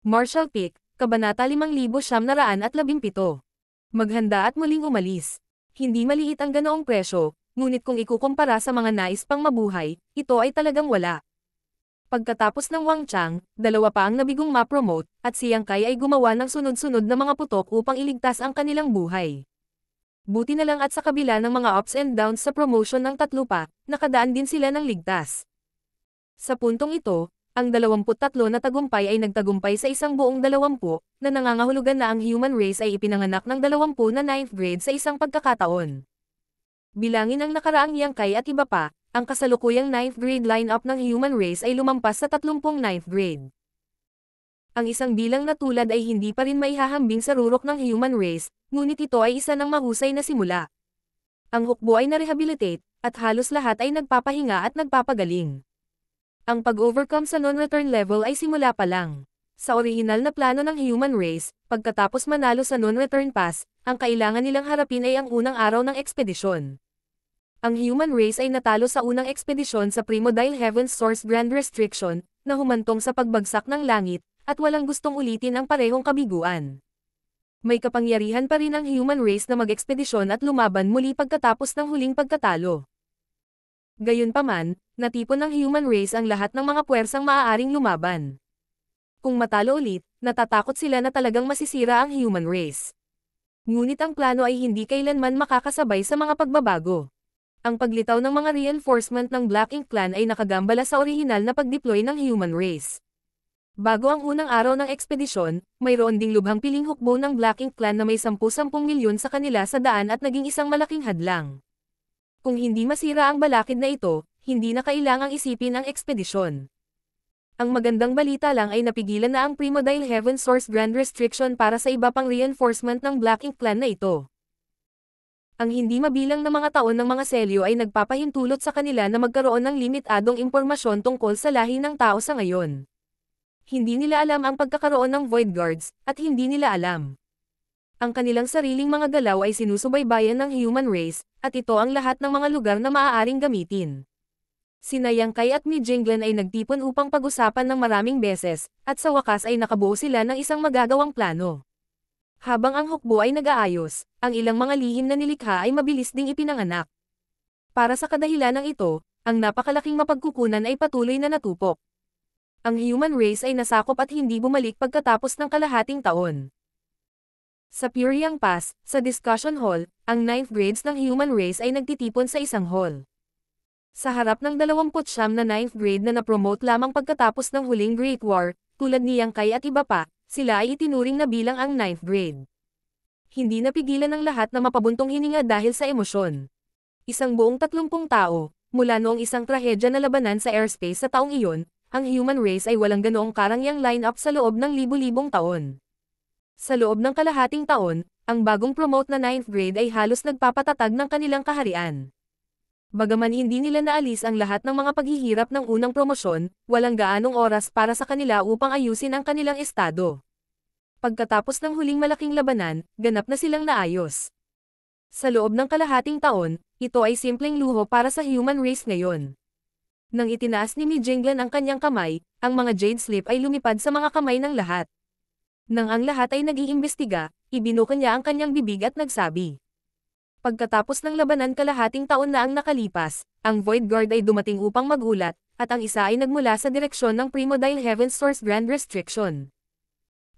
Marshall Peak, Kabanata 5917. Maghanda at muling umalis. Hindi maliit ang ganoong presyo, ngunit kung ikukumpara sa mga nais pang mabuhay, ito ay talagang wala. Pagkatapos ng Wang Chang, dalawa pa ang nabigong ma-promote, at si Yang Kai ay gumawa ng sunod-sunod na mga putok upang iligtas ang kanilang buhay. Buti na lang at sa kabila ng mga ups and downs sa promotion ng tatlo pa, nakadaan din sila ng ligtas. Sa puntong ito, ang 23 na tagumpay ay nagtagumpay sa isang buong 20, na nangangahulugan na ang human race ay ipinanganak ng 20 na 9th grade sa isang pagkakataon. Bilangin ang nakaraang Yang Kai at iba pa, ang kasalukuyang 9th grade lineup ng human race ay lumampas sa 30 9th grade. Ang isang bilang na tulad ay hindi pa rin maihahambing sa rurok ng human race, ngunit ito ay isa ng mahusay na simula. Ang hukbo ay na-rehabilitate, at halos lahat ay nagpapahinga at nagpapagaling. Ang pag-overcome sa non-return level ay simula pa lang. Sa orihinal na plano ng human race, pagkatapos manalo sa non-return pass, ang kailangan nilang harapin ay ang unang araw ng ekspedisyon. Ang human race ay natalo sa unang ekspedisyon sa Primodile Heaven's Source Grand Restriction, na humantong sa pagbagsak ng langit, at walang gustong ulitin ang parehong kabiguan. May kapangyarihan pa rin ang human race na mag-ekspedisyon at lumaban muli pagkatapos ng huling pagkatalo. Gayunpaman, natipon ng human race ang lahat ng mga puwersang maaaring lumaban. Kung matalo ulit, natatakot sila na talagang masisira ang human race. Ngunit ang plano ay hindi kailanman makakasabay sa mga pagbabago. Ang paglitaw ng mga reinforcement ng Black Ink Clan ay nakagambala sa orihinal na pagdeploy ng human race. Bago ang unang araw ng ekspedisyon, mayroon ding lubhang piling hukbo ng Black Ink Clan na may 10 milyon sa kanila sa daan at naging isang malaking hadlang. Kung hindi masira ang balakid na ito, hindi na kailangang isipin ang ekspedisyon. Ang magandang balita lang ay napigilan na ang Primodile Heaven's Source Grand Restriction para sa iba pang reinforcement ng Black Ink Clan na ito. Ang hindi mabilang na mga taon ng mga selyo ay nagpapahintulot sa kanila na magkaroon ng limitadong impormasyon tungkol sa lahi ng tao sa ngayon. Hindi nila alam ang pagkakaroon ng Void Guards, at hindi nila alam. Ang kanilang sariling mga galaw ay sinusubaybayan ng human race, at ito ang lahat ng mga lugar na maaaring gamitin. Sina Yang Kai at Mi Jinglan ay nagtipon upang pag-usapan ng maraming beses, at sa wakas ay nakabuo sila ng isang magagawang plano. Habang ang hukbo ay nag-aayos, ang ilang mga lihim na nilikha ay mabilis ding ipinanganak. Para sa kadahilanang ito, ang napakalaking mapagkukunan ay patuloy na natupok. Ang human race ay nasakop at hindi bumalik pagkatapos ng kalahating taon. Sa Puriang Pass, sa discussion hall, ang 9th grades ng human race ay nagtitipon sa isang hall. Sa harap ng 29 na 9th grade na napromote lamang pagkatapos ng huling Great War, tulad ni Yang Kai at iba pa, sila ay itinuring na bilang ang 9th grade. Hindi napigilan ng lahat na mapabuntong hininga dahil sa emosyon. Isang buong 30 tao, mula noong isang trahedya na labanan sa airspace sa taong iyon, ang human race ay walang ganoong karangyang line-up sa loob ng libu-libong taon. Sa loob ng kalahating taon, ang bagong promote na 9th grade ay halos nagpapatatag ng kanilang kaharian. Bagaman hindi nila naalis ang lahat ng mga paghihirap ng unang promosyon, walang gaanong oras para sa kanila upang ayusin ang kanilang estado. Pagkatapos ng huling malaking labanan, ganap na silang naayos. Sa loob ng kalahating taon, ito ay simpleng luho para sa human race ngayon. Nang itinaas ni Mi Jinglan ang kanyang kamay, ang mga Jade Slip ay lumipad sa mga kamay ng lahat. Nang ang lahat ay nag-iimbestiga, ibinuka niya ang kanyang bibig at nagsabi. Pagkatapos ng labanan kalahating taon na ang nakalipas, ang Void Guard ay dumating upang magulat, at ang isa ay nagmula sa direksyon ng Primodile Heaven's Source Grand Restriction.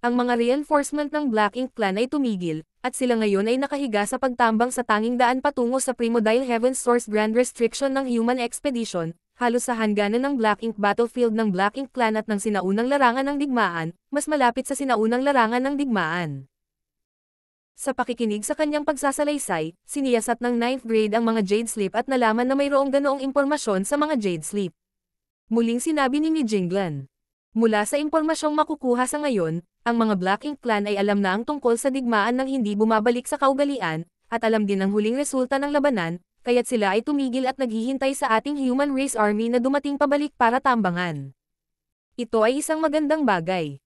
Ang mga reinforcement ng Black Ink Clan ay tumigil, at sila ngayon ay nakahiga sa pagtambang sa tanging daan patungo sa Primodile Heaven's Source Grand Restriction ng Human Expedition, halos sa hangganan ng Black Ink Battlefield ng Black Ink Clan at ng sinaunang larangan ng digmaan, mas malapit sa sinaunang larangan ng digmaan. Sa pakikinig sa kanyang pagsasalaysay, siniyasat ng 9th grade ang mga Jade Slip at nalaman na mayroong ganoong impormasyon sa mga Jade Slip. Muling sinabi ni Mi Jinglan. Mula sa impormasyong makukuha sa ngayon, ang mga Black Ink Clan ay alam na ang tungkol sa digmaan ng hindi bumabalik sa kaugalian, at alam din ang huling resulta ng labanan, kaya't sila ay tumigil at naghihintay sa ating human race army na dumating pabalik para tambangan. Ito ay isang magandang bagay.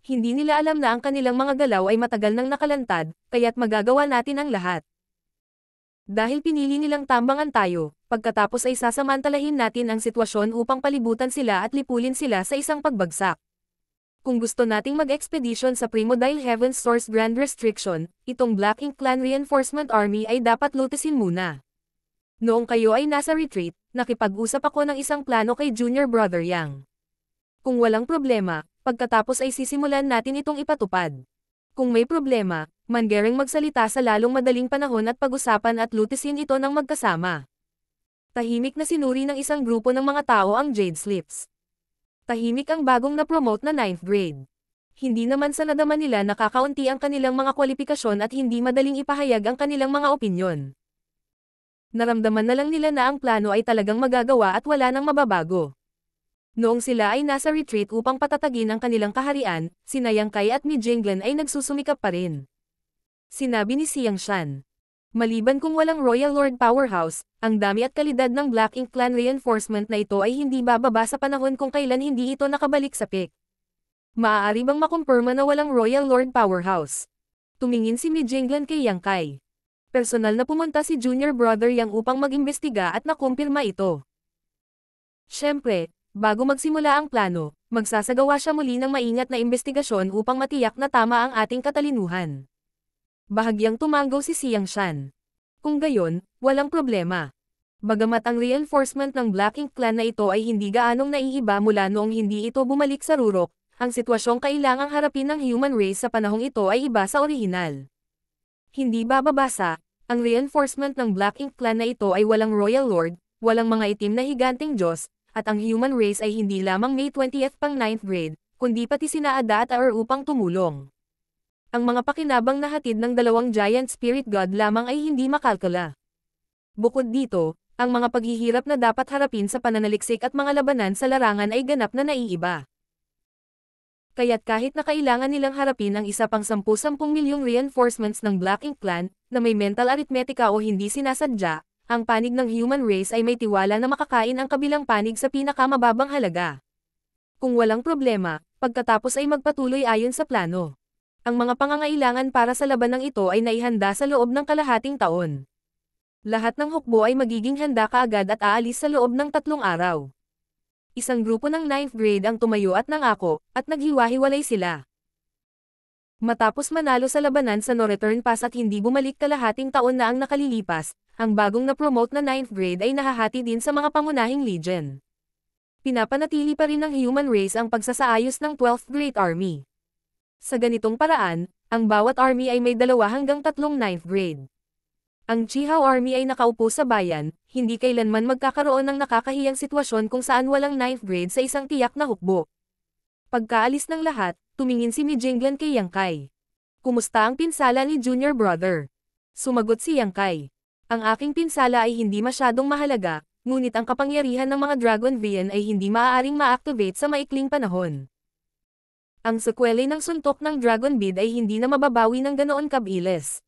Hindi nila alam na ang kanilang mga galaw ay matagal nang nakalantad, kaya't magagawa natin ang lahat. Dahil pinili nilang tambangan tayo, pagkatapos ay sasamantalahin natin ang sitwasyon upang palibutan sila at lipulin sila sa isang pagbagsak. Kung gusto nating mag-expedition sa Primodile Heaven's Source Grand Restriction, itong Black Ink Clan Reinforcement Army ay dapat lutisin muna. Noong kayo ay nasa retreat, nakipag-usap ako ng isang plano kay Junior Brother Yang. Kung walang problema, pagkatapos ay sisimulan natin itong ipatupad. Kung may problema, mangyaring magsalita sa lalong madaling panahon at pag-usapan at lutisin ito ng magkasama. Tahimik na sinuri ng isang grupo ng mga tao ang Jade Slips. Tahimik ang bagong na-promote na 9th grade. Hindi naman sa nadaman nila nakakaunti ang kanilang mga kwalifikasyon at hindi madaling ipahayag ang kanilang mga opinyon. Naramdaman na lang nila na ang plano ay talagang magagawa at wala nang mababago. Noong sila ay nasa retreat upang patatagin ang kanilang kaharian, sina Yang Kai at Mi Jinglan ay nagsusumikap pa rin. Sinabi ni Xiang Shan. Maliban kung walang Royal Lord Powerhouse, ang dami at kalidad ng Black Ink Clan reinforcement na ito ay hindi bababa sa panahon kung kailan hindi ito nakabalik sa peak. Maaari bang makumpirma na walang Royal Lord Powerhouse? Tumingin si Mi Jinglan kay Yang Kai. Personal na pumunta si Junior Brother Yang upang mag-imbestiga at nakumpirma ito. Siyempre, bago magsimula ang plano, magsasagawa siya muli ng maingat na imbestigasyon upang matiyak na tama ang ating katalinuhan. Bahagyang tumanggaw si Xiang Shan. Kung gayon, walang problema. Bagamat ang reinforcement ng Black Ink Clan na ito ay hindi gaanong naiiba mula noong hindi ito bumalik sa Rurok, ang sitwasyong kailangang harapin ng human race sa panahong ito ay iba sa orihinal. Hindi bababasa, ang reinforcement ng Black Ink Clan na ito ay walang Royal Lord, walang mga itim na higanting Diyos, at ang human race ay hindi lamang May 20th pang 9th grade, kundi pati sina Ada at Aer upang tumulong. Ang mga pakinabang na hatid ng dalawang giant spirit god lamang ay hindi makalkula. Bukod dito, ang mga paghihirap na dapat harapin sa pananaliksik at mga labanan sa larangan ay ganap na naiiba. Kaya't kahit na kailangan nilang harapin ang isa pang 10 milyong reinforcements ng Black Ink Clan, na may mental arithmetica o hindi sinasadya, ang panig ng human race ay may tiwala na makakain ang kabilang panig sa pinakamababang halaga. Kung walang problema, pagkatapos ay magpatuloy ayon sa plano. Ang mga pangangailangan para sa labanang ito ay naihanda sa loob ng kalahating taon. Lahat ng hukbo ay magiging handa kaagad at aalis sa loob ng 3 araw. Isang grupo ng 9th grade ang tumayo at nangako, at naghiwa-hiwalay sila. Matapos manalo sa labanan sa No Return Pass at hindi bumalik kalahating taon na ang nakalilipas, ang bagong na-promote na 9th grade ay nahahati din sa mga pangunahing legion. Pinapanatili pa rin ng human race ang pagsasaayos ng 12th Great Army. Sa ganitong paraan, ang bawat army ay may 2 hanggang 3 9th grade. Ang Chihao Army ay nakaupo sa bayan, hindi kailanman magkakaroon ng nakakahiyang sitwasyon kung saan walang 9th grade sa isang tiyak na hukbo. Pagkaalis ng lahat, tumingin si Mi Jinglan kay Yang Kai. Kumusta ang pinsala ni Junior Brother? Sumagot si Yang Kai. Ang aking pinsala ay hindi masyadong mahalaga, ngunit ang kapangyarihan ng mga Dragon Vein ay hindi maaaring ma-activate sa maikling panahon. Ang sekwela ng suntok ng Dragon Bead ay hindi na mababawi ng ganoon kabilis.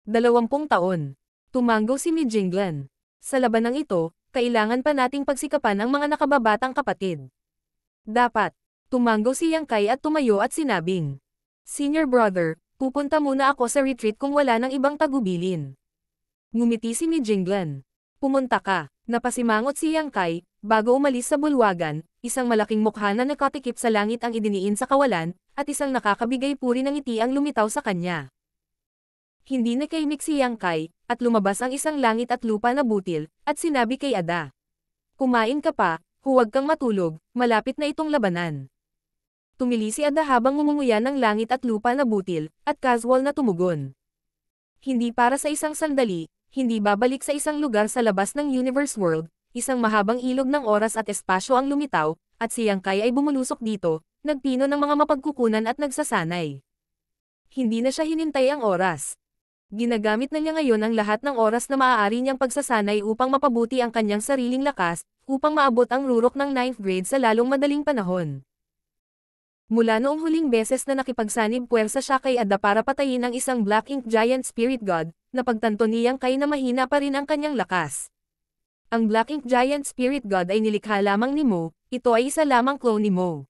20 taon. Tumanggaw si Mi Jinglan. Sa labanang ito, kailangan pa nating pagsikapan ang mga nakababatang kapatid. Dapat. Tumanggaw si Yang Kai at tumayo at sinabing, Senior Brother, pupunta muna ako sa retreat kung wala ng ibang tagubilin. Ngumiti si Mi Jinglan. Pumunta ka. Napasimangot si Yang Kai, bago umalis sa bulwagan, isang malaking mukha na nakatikip sa langit ang idiniin sa kawalan, at isang nakakabigay puri ng ngiti ang lumitaw sa kanya. Hindi nakaimik si Yang Kai, at lumabas ang isang langit at lupa na butil, at sinabi kay Ada. Kumain ka pa, huwag kang matulog, malapit na itong labanan. Tumili si Ada habang ngumunguya ng langit at lupa na butil, at casual na tumugon. Hindi para sa isang sandali, hindi babalik sa isang lugar sa labas ng Universe World, isang mahabang ilog ng oras at espasyo ang lumitaw, at si Yang Kai ay bumulusok dito, nagpino ng mga mapagkukunan at nagsasanay. Hindi na siya hinintay ang oras. Ginagamit na niya ngayon ang lahat ng oras na maaari niyang pagsasanay upang mapabuti ang kanyang sariling lakas, upang maabot ang rurok ng 9th grade sa lalong madaling panahon. Mula noong huling beses na nakipagsanib puwersa siya kay Ada para patayin ang isang Black Ink Giant Spirit God, napagtanto niyang Kai na mahina pa rin ang kanyang lakas. Ang Black Ink Giant Spirit God ay nilikha lamang ni Mo, ito ay isa lamang clone ni Mo.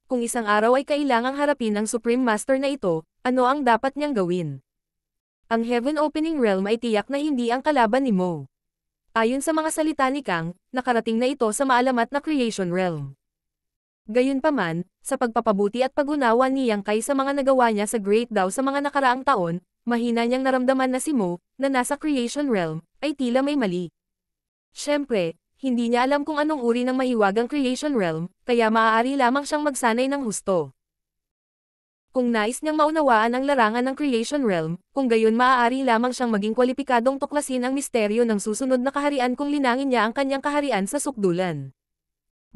Kung isang araw ay kailangang harapin ang Supreme Master na ito, ano ang dapat niyang gawin? Ang Heaven Opening Realm ay tiyak na hindi ang kalaban ni Mo. Ayon sa mga salita ni Kang, nakarating na ito sa maalamat na Creation Realm. Gayunpaman, sa pagpapabuti at pag-unawa ni Yang Kai sa mga nagawa niya sa Great Dao sa mga nakaraang taon, mahina niyang naramdaman na si Mo, na nasa Creation Realm, ay tila may mali. Siyempre, hindi niya alam kung anong uri ng mahiwagang Creation Realm, kaya maaari lamang siyang magsanay ng husto. Kung nais niyang maunawaan ang larangan ng Creation Realm, kung gayon maaari lamang siyang maging kwalipikadong tuklasin ang misteryo ng susunod na kaharian kung linangin niya ang kanyang kaharian sa sukdulan.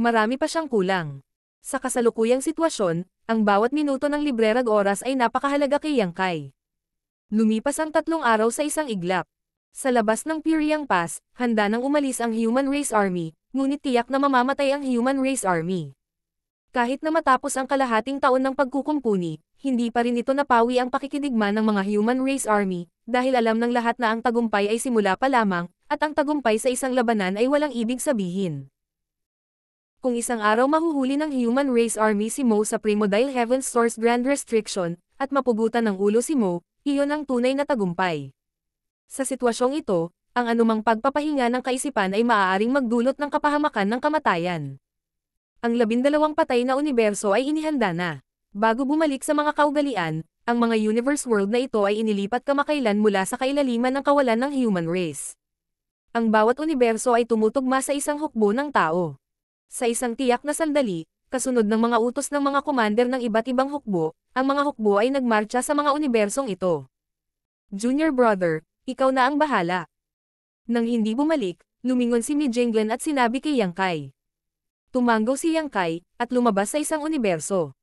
Marami pa siyang kulang. Sa kasalukuyang sitwasyon, ang bawat minuto ng librerag oras ay napakahalaga kay Yang Kai. Lumipas ang 3 araw sa isang iglap. Sa labas ng Pyriang Pass, handa nang umalis ang Human Race Army, ngunit tiyak na mamamatay ang Human Race Army. Kahit na matapos ang kalahating taon ng pagkukumpuni, hindi pa rin ito napawi ang pakikidigma ng mga Human Race Army, dahil alam ng lahat na ang tagumpay ay simula pa lamang, at ang tagumpay sa isang labanan ay walang ibig sabihin. Kung isang araw mahuhuli ng Human Race Army si Mo sa Primodile Heaven's Source Grand Restriction, at mapugutan ng ulo si Mo, iyon ang tunay na tagumpay. Sa sitwasyong ito, ang anumang pagpapahinga ng kaisipan ay maaaring magdulot ng kapahamakan ng kamatayan. Ang 12 patay na universo ay inihanda na. Bago bumalik sa mga kaugalian, ang mga universe world na ito ay inilipat kamakailan mula sa kailaliman ng kawalan ng human race. Ang bawat universo ay tumutugma sa isang hukbo ng tao. Sa isang tiyak na sandali, kasunod ng mga utos ng mga commander ng iba't ibang hukbo, ang mga hukbo ay nagmarcha sa mga universong ito. Junior brother, ikaw na ang bahala. Nang hindi bumalik, lumingon si Mi Jinglen at sinabi kay Yang Kai. Tumanggo si Yang Kai, at lumabas sa isang universo.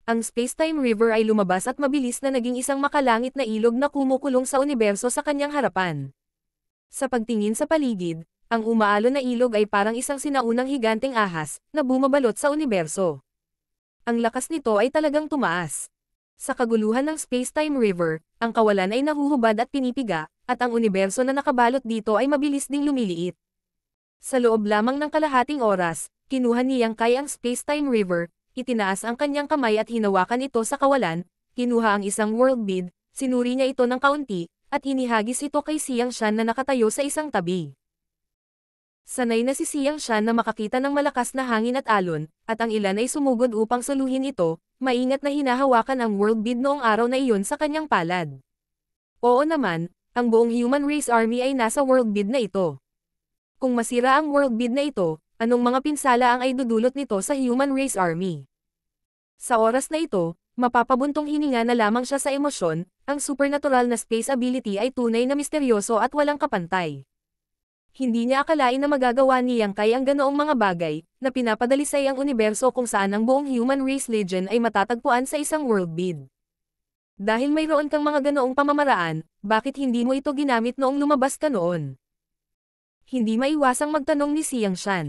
Ang Space-Time River ay lumabas at mabilis na naging isang makalangit na ilog na kumukulong sa universo sa kanyang harapan. Sa pagtingin sa paligid, ang umaalon na ilog ay parang isang sinaunang higanteng ahas, na bumabalot sa universo. Ang lakas nito ay talagang tumaas. Sa kaguluhan ng Space-Time River, ang kawalan ay nahuhubad at pinipiga, at ang universo na nakabalot dito ay mabilis ding lumiliit. Sa loob lamang ng kalahating oras, kinuha ni Yang Kai ang Space-Time River, itinaas ang kanyang kamay at hinawakan ito sa kawalan, kinuha ang isang world bead, sinuri niya ito ng kaunti, at inihagis ito kay Xiang Shan na nakatayo sa isang tabi. Sanay na si Xiang Shan na makakita ng malakas na hangin at alon, at ang ilan ay sumugod upang saluhin ito, maingat na hinahawakan ang world bead noong araw na iyon sa kanyang palad. Oo naman, ang buong Human Race Army ay nasa world bead na ito. Kung masira ang world bead na ito, anong mga pinsala ang ay dudulot nito sa Human Race Army? Sa oras na ito, mapapabuntong hininga na lamang siya sa emosyon, ang supernatural na space ability ay tunay na misteryoso at walang kapantay. Hindi niya akalain na magagawa ni Yang Kai ang ganoong mga bagay, na pinapadalisay ang universo kung saan ang buong human race legend ay matatagpuan sa isang world bead. Dahil mayroon kang mga ganoong pamamaraan, bakit hindi mo ito ginamit noong lumabas ka noon? Hindi maiwasang magtanong ni Xiang Shan.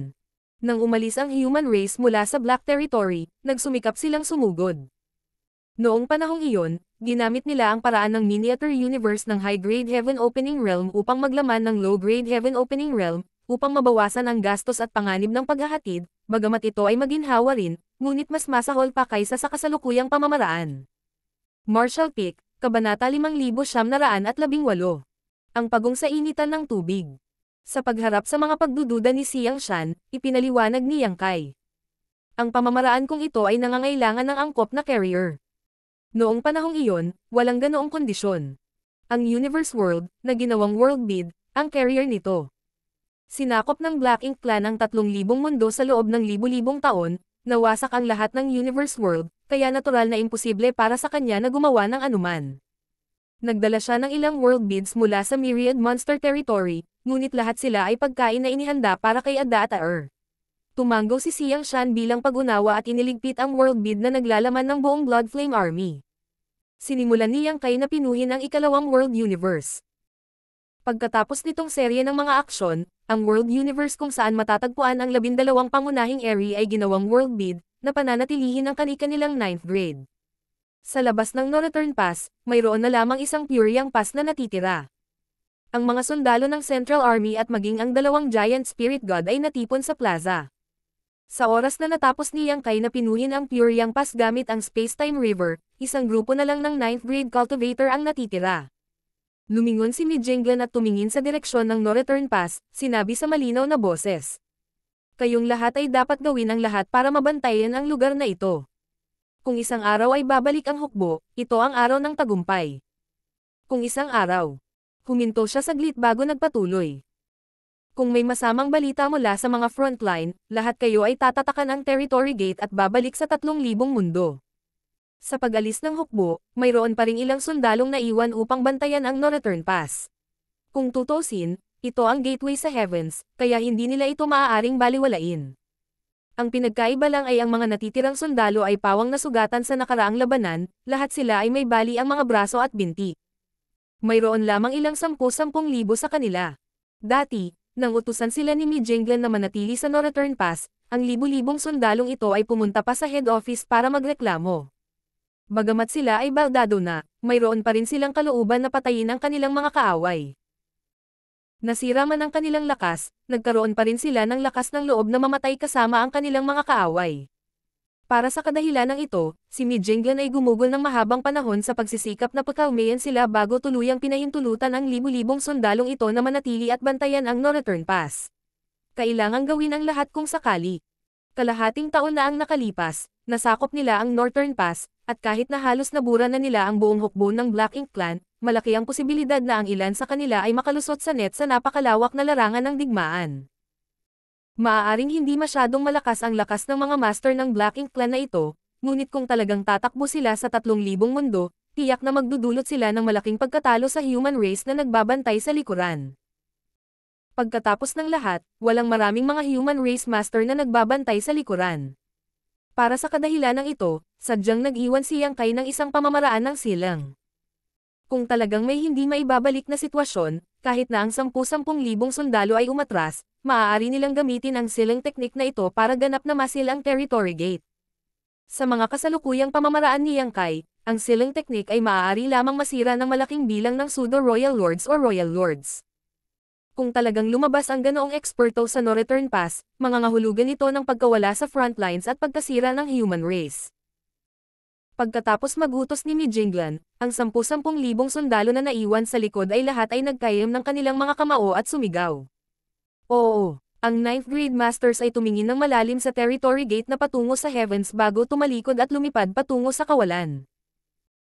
Nang umalis ang human race mula sa Black Territory, nagsumikap silang sumugod. Noong panahong iyon, ginamit nila ang paraan ng miniature universe ng high-grade heaven opening realm upang maglaman ng low-grade heaven opening realm, upang mabawasan ang gastos at panganib ng paghahatid, bagamat ito ay maginhawa rin, ngunit mas masahol pa kaysa sa kasalukuyang pamamaraan. Marshall Peak, Kabanata 5918. Ang pagong sa initan ng tubig. Sa pagharap sa mga pagdududa ni Xiang Shan, ipinaliwanag ni Yang Kai. Ang pamamaraan kong ito ay nangangailangan ng angkop na carrier. Noong panahong iyon, walang ganoong kondisyon. Ang Universe World, na ginawang world bead, ang carrier nito. Sinakop ng Black Ink Clan ang 3,000 mundo sa loob ng libu-libong taon, nawasak ang lahat ng Universe World, kaya natural na imposible para sa kanya na gumawa ng anuman. Nagdala siya ng ilang world beads mula sa Myriad Monster Territory, ngunit lahat sila ay pagkain na inihanda para kay Ada at Aer. Tumanggo si Xiang Shan bilang pag-unawa at iniligpit ang world bead na naglalaman ng buong Blood Flame Army. Sinimulan ni Yang Kai na pinuhin ang ikalawang world universe. Pagkatapos nitong serye ng mga aksyon, ang world universe kung saan matatagpuan ang 12 pangunahing area ay ginawang world bead, na pananatilihin ang kani-kanilang 9th grade. Sa labas ng No Return Pass, mayroon na lamang isang Pyriang Pass na natitira. Ang mga sundalo ng Central Army at maging ang 2 Giant Spirit God ay natipon sa plaza. Sa oras na natapos ni Yang Kai na pinuhin ang Pyriang Pass gamit ang Space-Time River, isang grupo na lang ng 9th grade cultivator ang natitira. Lumingon si Mi Jinglen at tumingin sa direksyon ng No Return Pass, sinabi sa malinaw na boses. Kayong lahat ay dapat gawin ang lahat para mabantayan ang lugar na ito. Kung isang araw ay babalik ang hukbo, ito ang araw ng tagumpay. Kung isang araw. Huminto siya saglit bago nagpatuloy. Kung may masamang balita mula sa mga frontline, lahat kayo ay tatatakan ang territory gate at babalik sa 3,000 mundo. Sa pag-alis ng hukbo, mayroon pa ring ilang sundalong naiwan upang bantayan ang no-return pass. Kung tutusin, ito ang gateway sa heavens, kaya hindi nila ito maaaring baliwalain. Ang pinagkaiba lang ay ang mga natitirang sundalo ay pawang nasugatan sa nakaraang labanan, lahat sila ay may bali ang mga braso at binti. Mayroon lamang ilang 10,000 sa kanila. Dati, nang utusan sila ni Mijinglan na manatili sa no-return pass, ang libu-libong sundalong ito ay pumunta pa sa head office para magreklamo. Bagamat sila ay baldado na, mayroon pa rin silang kalooban na patayin ang kanilang mga kaaway. Nasira man ang kanilang lakas, nagkaroon pa rin sila ng lakas ng loob na mamatay kasama ang kanilang mga kaaway. Para sa kadahilanang ito, si Mijinglan ay gumugol ng mahabang panahon sa pagsisikap na pakalmayan sila bago tuluyang pinahintulutan ang libu-libong sundalong ito na manatili at bantayan ang no-return pass. Kailangang gawin ang lahat kung sakali. Kalahating taon na ang nakalipas, nasakop nila ang Northern Pass, at kahit na halos nabura na nila ang buong hukbo ng Black Ink Clan, malaki ang posibilidad na ang ilan sa kanila ay makalusot sa net sa napakalawak na larangan ng digmaan. Maaaring hindi masyadong malakas ang lakas ng mga master ng Black Ink Clan na ito, ngunit kung talagang tatakbo sila sa 3,000 mundo, tiyak na magdudulot sila ng malaking pagkatalo sa human race na nagbabantay sa likuran. Pagkatapos ng lahat, walang maraming mga human race master na nagbabantay sa likuran. Para sa kadahilanang ito, sadyang nag-iwan si Yang Kai ng isang pamamaraan ng silang. Kung talagang may hindi maibabalik na sitwasyon, kahit na ang 10,000 sundalo ay umatras, maaari nilang gamitin ang silang teknik na ito para ganap na masil ang territory gate. Sa mga kasalukuyang pamamaraan ni Yang Kai, ang silang teknik ay maaari lamang masira ng malaking bilang ng pseudo-royal lords o royal lords. Kung talagang lumabas ang ganoong eksperto sa no-return pass, mangangahulugan ito ng pagkawala sa frontlines at pagkasira ng human race. Pagkatapos magutos ni Mijinglan, ang 10,000 sundalo na naiwan sa likod ay lahat ay nagkayam ng kanilang mga kamao at sumigaw. Oo, ang 9th grade masters ay tumingin ng malalim sa territory gate na patungo sa heavens bago tumalikod at lumipad patungo sa kawalan.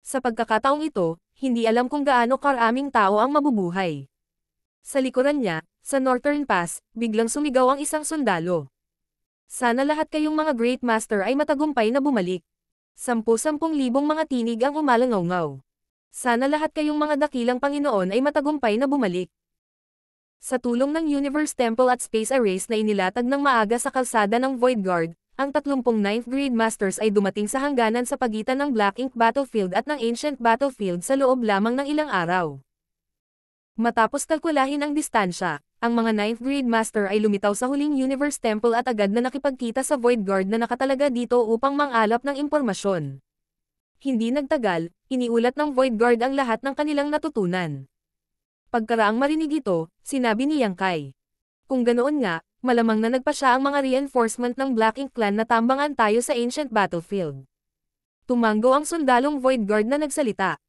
Sa pagkakataong ito, hindi alam kung gaano karaming tao ang mabubuhay. Sa likuran niya, sa Northern Pass, biglang sumigaw ang isang sundalo. Sana lahat kayong mga Great Master ay matagumpay na bumalik. 10,000 mga tinig ang umalangaw-ngaw. Sana lahat kayong mga dakilang Panginoon ay matagumpay na bumalik. Sa tulong ng Universe Temple at Space Arrays na inilatag ng maaga sa kalsada ng Void Guard, ang 39th Grade Masters ay dumating sa hangganan sa pagitan ng Black Ink Battlefield at ng Ancient Battlefield sa loob lamang ng ilang araw. Matapos kalkulahin ang distansya, ang mga 9th grade master ay lumitaw sa huling Universe Temple at agad na nakipagkita sa Void Guard na nakatalaga dito upang mangalap ng impormasyon. Hindi nagtagal, iniulat ng Void Guard ang lahat ng kanilang natutunan. Pagkaraang marinig ito, sinabi ni Yang Kai. Kung ganoon nga, malamang na nagpa siya ang mga reinforcement ng Black Ink Clan na tambangan tayo sa Ancient Battlefield. Tumango ang sundalong Void Guard na nagsalita.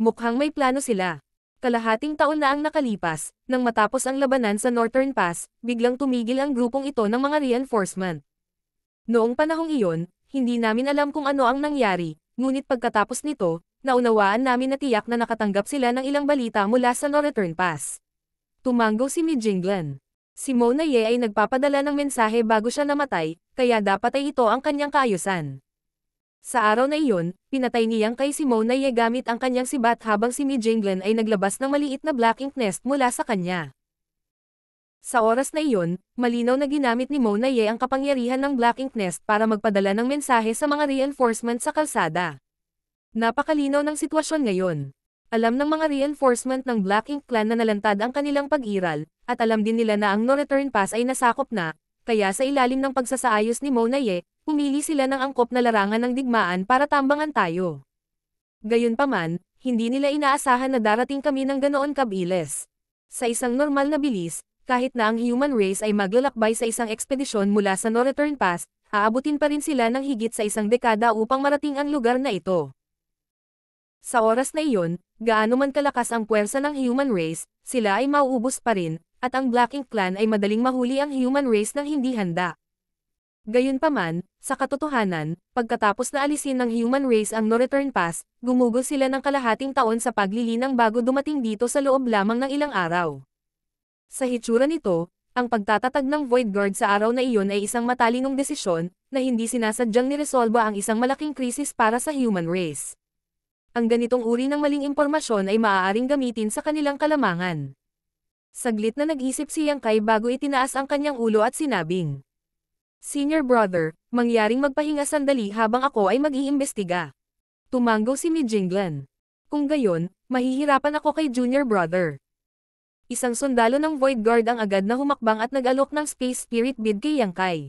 Mukhang may plano sila. Kalahating taon na ang nakalipas, nang matapos ang labanan sa Northern Pass, biglang tumigil ang grupong ito ng mga reinforcement. Noong panahong iyon, hindi namin alam kung ano ang nangyari, ngunit pagkatapos nito, naunawaan namin na tiyak na nakatanggap sila ng ilang balita mula sa Northern Pass. Tumango si Mijinglan. Si Mona Ye ay nagpapadala ng mensahe bago siya namatay, kaya dapat ay ito ang kanyang kaayusan. Sa araw na iyon, pinatay niyang kay si Mona Ye gamit ang kanyang sibat habang si Mijinglan ay naglabas ng maliit na black ink nest mula sa kanya. Sa oras na iyon, malinaw na ginamit ni Mona Ye ang kapangyarihan ng black ink nest para magpadala ng mensahe sa mga reinforcement sa kalsada. Napakalinaw ng sitwasyon ngayon. Alam ng mga reinforcement ng Black Ink Clan na nalantad ang kanilang pag-iral, at alam din nila na ang no-return pass ay nasakop na, kaya sa ilalim ng pagsasaayos ni Mona Ye, pumili sila ng angkop na larangan ng digmaan para tambangan tayo. Gayunpaman, hindi nila inaasahan na darating kami ng ganoon kabilis. Sa isang normal na bilis, kahit na ang human race ay maglalakbay sa isang ekspedisyon mula sa no-return pass, aabutin pa rin sila ng higit sa isang dekada upang marating ang lugar na ito. Sa oras na iyon, gaano man kalakas ang puwersa ng human race, sila ay mauubos pa rin, at ang Black Ink Clan ay madaling mahuli ang human race nang hindi handa. Gayunpaman, sa katotohanan, pagkatapos na alisin ng human race ang no-return pass, gumugol sila ng kalahating taon sa paglilinang bago dumating dito sa loob lamang ng ilang araw. Sa hitsura nito, ang pagtatatag ng Void Guard sa araw na iyon ay isang matalinong desisyon, na hindi sinasadyang niresolba ang isang malaking krisis para sa human race. Ang ganitong uri ng maling impormasyon ay maaaring gamitin sa kanilang kalamangan. Saglit na nag-isip si Yang Kai bago itinaas ang kanyang ulo at sinabing, "Senior brother, mangyaring magpahinga sandali habang ako ay mag-iimbestiga." Tumanggaw si Mi Jinglan. "Kung gayon, mahihirapan ako kay junior brother." Isang sundalo ng Void Guard ang agad na humakbang at nag-alok ng Space Spirit Bead kay Yang Kai.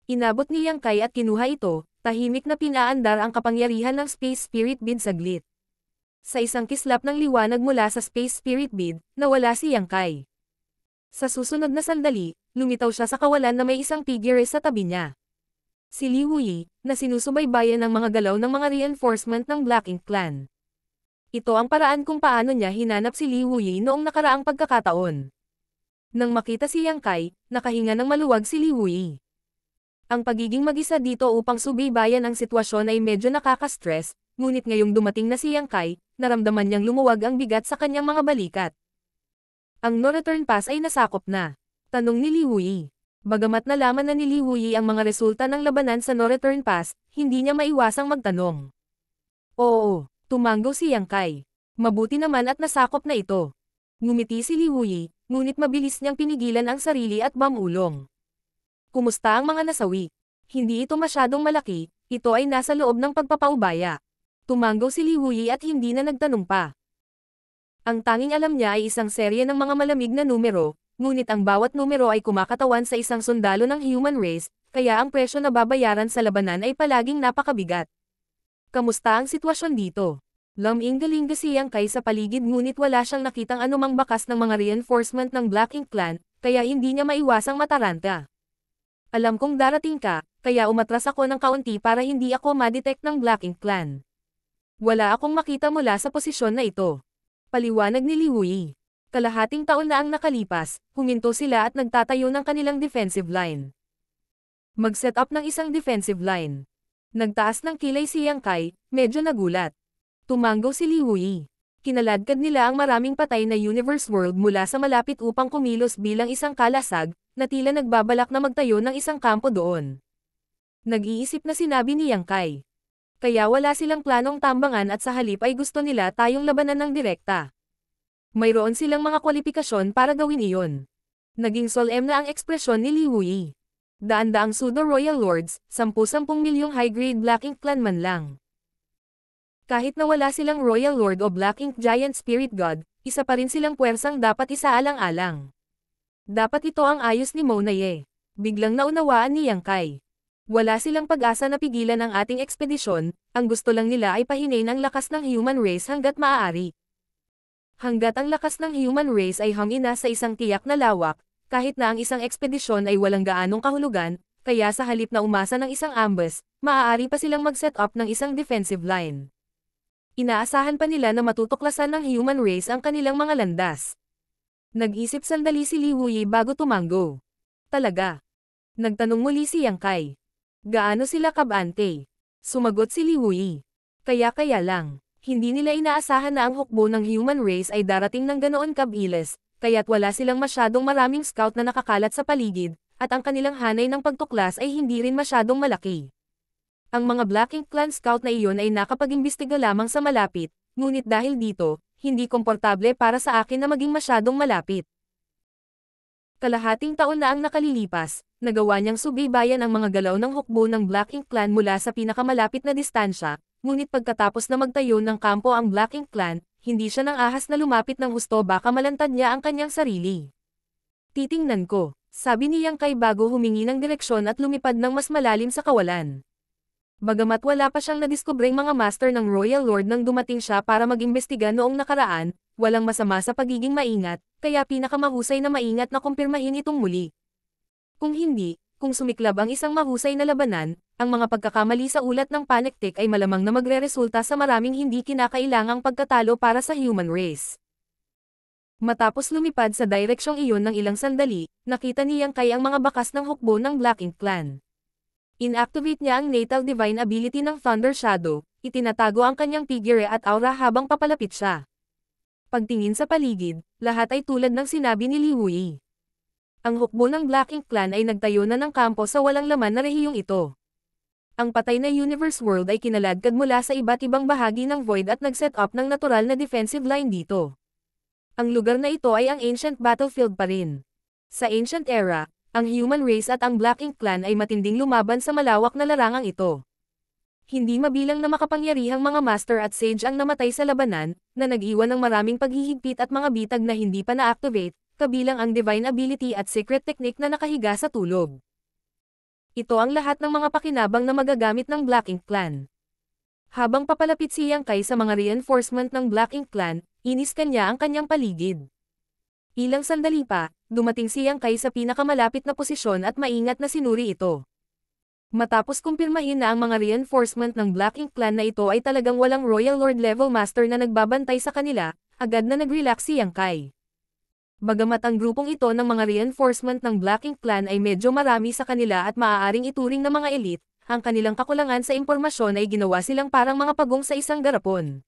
Inabot ni Yang Kai at kinuha ito, tahimik na pinaandar ang kapangyarihan ng Space Spirit Bead saglit. Sa isang kislap ng liwanag mula sa Space Spirit Bead, nawala si Yang Kai. Sa susunod na sandali, lumitaw siya sa kawalan na may isang figure sa tabi niya. Si Li Wuyi, na sinusubaybayan ng mga galaw ng mga reinforcement ng Black Ink Clan. Ito ang paraan kung paano niya hinanap si Li Wuyi noong nakaraang pagkakataon. Nang makita si Yang Kai, nakahinga ng maluwag si Li Wuyi. Ang pagiging mag-isa dito upang subaybayan ang sitwasyon ay medyo nakaka-stress, ngunit ngayong dumating na si Yang Kai, naramdaman niyang lumuwag ang bigat sa kanyang mga balikat. Ang no-return pass ay nasakop na. Tanong ni Li Wuyi. Bagamat nalaman na ni Li Wuyi ang mga resulta ng labanan sa no-return pass, hindi niya maiwasang magtanong. Oo, tumanggaw si Yang Kai. Mabuti naman at nasakop na ito. Ngumiti si Li Wuyi, ngunit mabilis niyang pinigilan ang sarili at bamulong. Kumusta ang mga nasawi? Hindi ito masyadong malaki, ito ay nasa loob ng pagpapaubaya. Tumanggaw si Li Wuyi at hindi na nagtanong pa. Ang tanging alam niya ay isang serye ng mga malamig na numero, ngunit ang bawat numero ay kumakatawan sa isang sundalo ng human race, kaya ang presyo na babayaran sa labanan ay palaging napakabigat. Kamusta ang sitwasyon dito? Laming-galing si Yang Kai sa paligid ngunit wala siyang nakitang anumang bakas ng mga reinforcement ng Black Ink Clan, kaya hindi niya maiwasang mataranta. Alam kong darating ka, kaya umatras ako ng kaunti para hindi ako ma-detect ng Black Ink Clan. Wala akong makita mula sa posisyon na ito. Paliwanag ni Li Wuyi. Kalahating taon na ang nakalipas, huminto sila at nagtatayo ng kanilang defensive line. Mag-set up ng isang defensive line. Nagtaas ng kilay si Yang Kai, medyo nagulat. Tumanggaw si Li Wuyi. Kinaladkad nila ang maraming patay na universe world mula sa malapit upang kumilos bilang isang kalasag, na tila nagbabalak na magtayo ng isang kampo doon. Nag-iisip na sinabi ni Yang Kai. Kaya wala silang planong tambangan at sa halip ay gusto nila tayong labanan ng direkta. Mayroon silang mga kwalifikasyon para gawin iyon. Naging solemn na ang ekspresyon ni Li Wuyi. Daan-daang pseudo-royal lords, 10-10 milyong high-grade Black Ink Clan man lang. Kahit na wala silang Royal Lord o Black Ink Giant Spirit God, isa pa rin silang puwersang dapat isaalang-alang. Dapat ito ang ayos ni Mona Ye. Biglang naunawaan ni Yang Kai. Wala silang pag-asa na pigilan ang ating ekspedisyon, ang gusto lang nila ay pahinain ang lakas ng human race hanggat maaari. Hanggat ang lakas ng human race ay hangina sa isang tiyak na lawak, kahit na ang isang ekspedisyon ay walang gaanong kahulugan, kaya sa halip na umasa ng isang ambush, maaari pa silang mag-set up ng isang defensive line. Inaasahan pa nila na matutuklasan ng human race ang kanilang mga landas. Nag-isip sandali si Li Wuyi bago tumanggo. Talaga? Nagtanong muli si Yang Kai. Gaano sila kabante? Sumagot si Li Wuyi. Kaya lang. Hindi nila inaasahan na ang hukbo ng human race ay darating ng ganoon kabilis, kaya't wala silang masyadong maraming scout na nakakalat sa paligid, at ang kanilang hanay ng pagtuklas ay hindi rin masyadong malaki. Ang mga Black Ink Clan scout na iyon ay nakapag-imbestiga lamang sa malapit, ngunit dahil dito, hindi komportable para sa akin na maging masyadong malapit. Kalahating taon na ang nakalilipas, nagawa niyang subaybayan ang mga galaw ng hukbo ng Black Ink Clan mula sa pinakamalapit na distansya, ngunit pagkatapos na magtayo ng kampo ang Black Ink Clan, hindi siya nang ahas na lumapit ng husto baka malantad niya ang kanyang sarili. Titingnan ko, sabi ni Yang Kai bago humingi ng direksyon at lumipad ng mas malalim sa kawalan. Bagamat wala pa siyang nadiskubreng mga master ng Royal Lord nang dumating siya para mag-imbestiga noong nakaraan, walang masama sa pagiging maingat, kaya pinakamahusay na maingat na kumpirmahin itong muli. Kung hindi, kung sumiklab ang isang mahusay na labanan, ang mga pagkakamali sa ulat ng panektik ay malamang na magreresulta sa maraming hindi kinakailangang pagkatalo para sa human race. Matapos lumipad sa direksyong iyon ng ilang sandali, nakita ni Yang Kai ang mga bakas ng hukbo ng Black Ink Clan. Inactivate niya ang natal divine ability ng Thunder Shadow, itinatago ang kanyang figure at aura habang papalapit siya. Pagtingin sa paligid, lahat ay tulad ng sinabi ni Li Hui. Ang hukbo ng Black Ink Clan ay nagtayo na ng kampo sa walang laman na rehiyong ito. Ang patay na Universe World ay kinaladkad mula sa iba't ibang bahagi ng Void at nag-set up ng natural na defensive line dito. Ang lugar na ito ay ang ancient battlefield pa rin. Sa ancient era, ang human race at ang Black Ink Clan ay matinding lumaban sa malawak na larangang ito. Hindi mabilang na makapangyarihang mga master at sage ang namatay sa labanan, na nag-iwan ng maraming paghihigpit at mga bitag na hindi pa na-activate, kabilang ang divine ability at secret technique na nakahiga sa tulog. Ito ang lahat ng mga pakinabang na magagamit ng Black Ink Clan. Habang papalapit si Yang Kai sa mga reinforcement ng Black Ink Clan, iniskan niya ang kanyang paligid. Ilang sandali pa, dumating si Yang Kai sa pinakamalapit na posisyon at maingat na sinuri ito. Matapos kumpirmahin na ang mga reinforcement ng Black Ink Clan na ito ay talagang walang Royal Lord level master na nagbabantay sa kanila, agad na nag-relax si Yang Kai. Bagamat ang grupong ito ng mga reinforcement ng Black Ink Clan ay medyo marami sa kanila at maaaring ituring na mga elite, ang kanilang kakulangan sa impormasyon ay ginawa silang parang mga pagong sa isang garapon.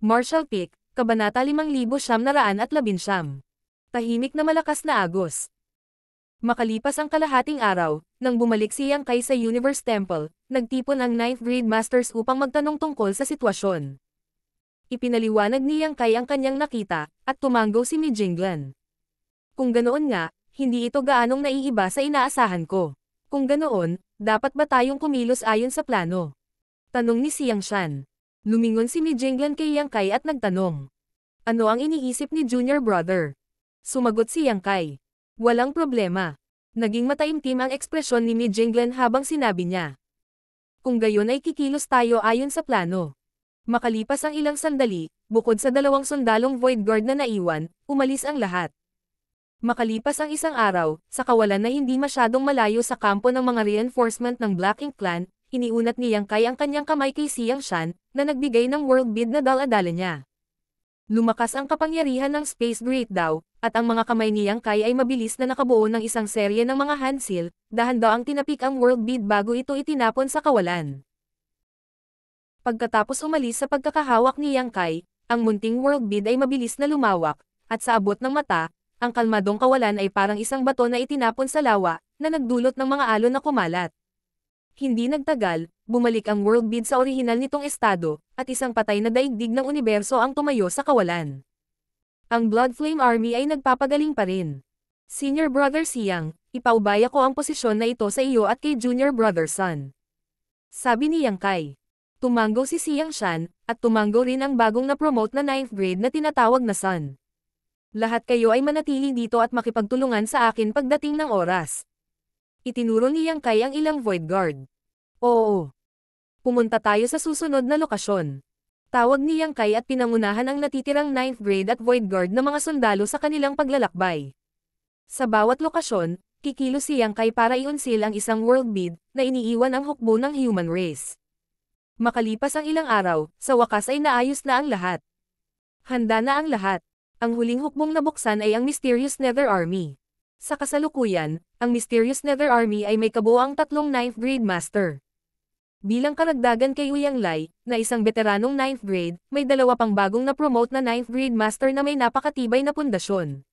Martial Peak, Kabanata 5919. Tahimik na malakas na agos. Makalipas ang kalahating araw, nang bumalik si Yang Kai sa Universe Temple, nagtipon ang 9th Grade Masters upang magtanong tungkol sa sitwasyon. Ipinaliwanag ni Yang Kai ang kanyang nakita, at tumanggo si Mi Jinglan. Kung ganoon nga, hindi ito gaanong naiiba sa inaasahan ko. Kung ganoon, dapat ba tayong kumilos ayon sa plano? Tanong ni Xiang Shan. Lumingon si Mi Jinglan kay Yang Kai at nagtanong. Ano ang iniisip ni Junior Brother? Sumagot si Yang Kai. Walang problema. Naging mataimtim ang ekspresyon ni Mi Jinglan habang sinabi niya. Kung gayon ay kikilos tayo ayon sa plano. Makalipas ang ilang sandali, bukod sa 2 sundalong Void Guard na naiwan, umalis ang lahat. Makalipas ang isang araw, sa kawalan na hindi masyadong malayo sa kampo ng mga reinforcement ng Black Ink Clan, iniunat ni Yang Kai ang kanyang kamay kay Xiang Shan, na nagbigay ng world bead na dala-dala niya. Lumakas ang kapangyarihan ng Space Great Daw, at ang mga kamay ni Yang Kai ay mabilis na nakabuo ng isang serye ng mga hand seal, dahan-daang tinapik ang world bead bago ito itinapon sa kawalan. Pagkatapos umalis sa pagkakahawak ni Yang Kai, ang munting world bead ay mabilis na lumawak, at sa abot ng mata, ang kalmadong kawalan ay parang isang bato na itinapon sa lawa, na nagdulot ng mga alon na kumalat. Hindi nagtagal, bumalik ang world bead sa orihinal nitong estado, at isang patay na daigdig ng universo ang tumayo sa kawalan. Ang Blood Flame Army ay nagpapagaling pa rin. Senior Brother Xiang, ipaubaya ko ang posisyon na ito sa iyo at kay Junior Brother Sun. Sabi ni Yang Kai. Tumanggo si Xiang Shan, at tumanggo rin ang bagong na-promote na 9th grade na tinatawag na Sun. Lahat kayo ay manatili dito at makipagtulungan sa akin pagdating ng oras. Itinuro ni Yang Kai ang ilang Void Guard. Oo. Pumunta tayo sa susunod na lokasyon. Tawag ni Yang Kai at pinangunahan ang natitirang 9th grade at Void Guard na mga sundalo sa kanilang paglalakbay. Sa bawat lokasyon, kikilos si Yang Kai para iunsil ang isang world bead na iniiwan ang hukbo ng human race. Makalipas ang ilang araw, sa wakas ay naayos na ang lahat. Handa na ang lahat. Ang huling hukbong nabuksan ay ang Mysterious Nether Army. Sa kasalukuyan, ang Mysterious Nether Army ay may kabuuang 3 9th grade master. Bilang karagdagan kay Uyang Lai, na isang veteranong 9th grade, may 2 pang bagong na-promote na 9th grade master na may napakatibay na pundasyon.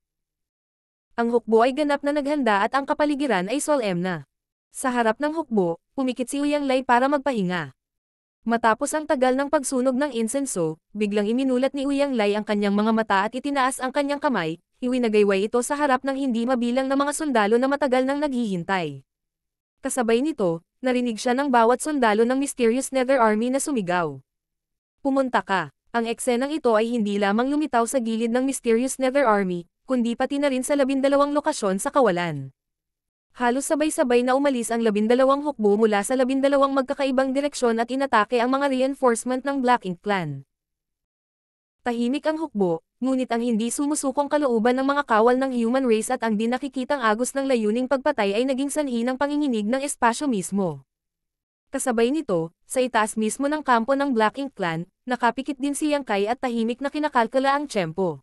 Ang hukbo ay ganap na naghanda at ang kapaligiran ay solemn na. Sa harap ng hukbo, pumikit si Uyang Lai para magpahinga. Matapos ang tagal ng pagsunog ng insenso, biglang iminulat ni Uyang Lai ang kanyang mga mata at itinaas ang kanyang kamay, iwinagayway ito sa harap ng hindi mabilang na mga sundalo na matagal nang naghihintay. Kasabay nito, narinig siya ng bawat sundalo ng Mysterious Nether Army na sumigaw. Pumunta ka. Ang eksenang ito ay hindi lamang lumitaw sa gilid ng Mysterious Nether Army, kundi pati na rin sa 12 lokasyon sa kawalan. Halos sabay-sabay na umalis ang 12 hukbo mula sa 12 magkakaibang direksyon at inatake ang mga reinforcement ng Black Ink Clan. Tahimik ang hukbo, ngunit ang hindi sumusukong kalooban ng mga kawal ng human race at ang di nakikitang agos ng layuning pagpatay ay naging sanhi ng panginginig ng espasyo mismo. Kasabay nito, sa itaas mismo ng kampo ng Black Ink Clan, nakapikit din si Yang Kai at tahimik na kinakalkala ang tiyempo.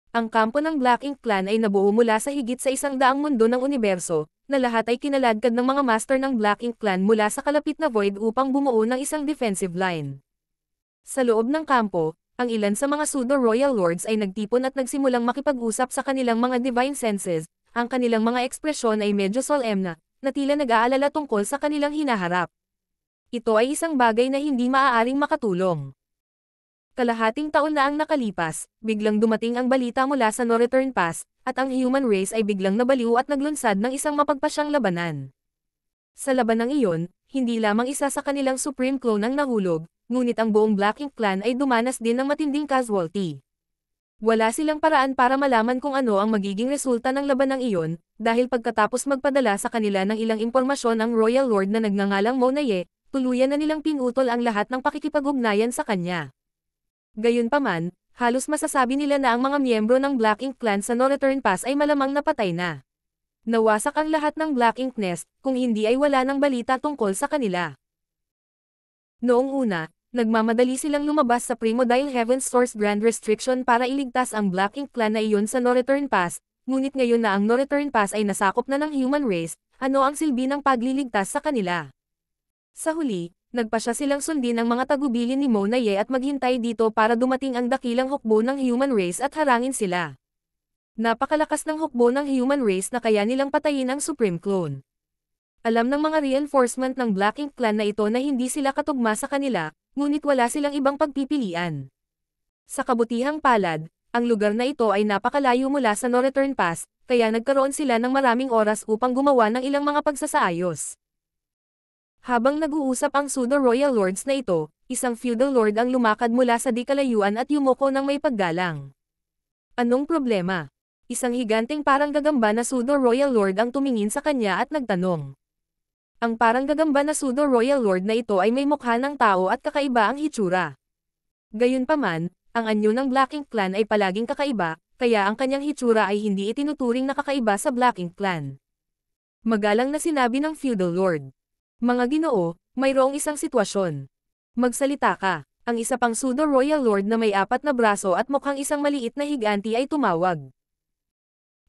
Ang kampo ng Black Ink Clan ay nabuo mula sa higit sa 100 mundo ng universo, na lahat ay kinaladkad ng mga master ng Black Ink Clan mula sa kalapit na void upang bumuo ng isang defensive line. Sa loob ng kampo, ang ilan sa mga pseudo-royal lords ay nagtipon at nagsimulang makipag-usap sa kanilang mga divine senses, ang kanilang mga ekspresyon ay medyo solemn na tila nag-aalala tungkol sa kanilang hinaharap. Ito ay isang bagay na hindi maaaring makatulong. Kalahating taon na ang nakalipas, biglang dumating ang balita mula sa No Return Pass, at ang human race ay biglang nabaliw at naglunsad ng isang mapagpasyang labanan. Sa labanang iyon, hindi lamang isa sa kanilang supreme clone ang nahulog, ngunit ang buong Black Ink Clan ay dumanas din ng matinding casualty. Wala silang paraan para malaman kung ano ang magiging resulta ng labanang iyon, dahil pagkatapos magpadala sa kanila ng ilang impormasyon ang Royal Lord na nagngangalang Monaye, tuluyan na nilang pinutol ang lahat ng pakikipag-ugnayan sa kanya. Gayunpaman, halos masasabi nila na ang mga miyembro ng Black Ink Clan sa No Return Pass ay malamang napatay na. Nawasak ang lahat ng Black Ink Nest, kung hindi ay wala ng balita tungkol sa kanila. Noong una, nagmamadali silang lumabas sa Primordial Heaven's Source Grand Restriction para iligtas ang Black Ink Clan na iyon sa No Return Pass, ngunit ngayon na ang No Return Pass ay nasakop na ng human race, ano ang silbi ng pagliligtas sa kanila? Sa huli, nagpasya silang sundin ang mga tagubilin ni Monaye at maghintay dito para dumating ang dakilang hukbo ng human race at harangin sila. Napakalakas ng hukbo ng human race na kaya nilang patayin ang Supreme Clone. Alam ng mga reinforcement ng Black Ink Clan na ito na hindi sila katugma sa kanila, ngunit wala silang ibang pagpipilian. Sa kabutihang palad, ang lugar na ito ay napakalayo mula sa No Return Pass, kaya nagkaroon sila ng maraming oras upang gumawa ng ilang mga pagsasaayos. Habang nag-uusap ang pseudo-royal lords na ito, isang feudal lord ang lumakad mula sa di kalayuan at yumuko ng may paggalang. Anong problema? Isang higanteng parang gagamba na pseudo-royal lord ang tumingin sa kanya at nagtanong. Ang parang gagamba na pseudo-royal lord na ito ay may mukha ng tao at kakaiba ang hitsura. Gayunpaman, ang anyo ng Black Ink Clan ay palaging kakaiba, kaya ang kanyang hitsura ay hindi itinuturing na kakaiba sa Black Ink Clan. Magalang na sinabi ng feudal lord. Mga ginoo, mayroong isang sitwasyon. Magsalita ka. Ang isa pang pseudo-royal lord na may 4 na braso at mukhang isang maliit na higanti ay tumawag.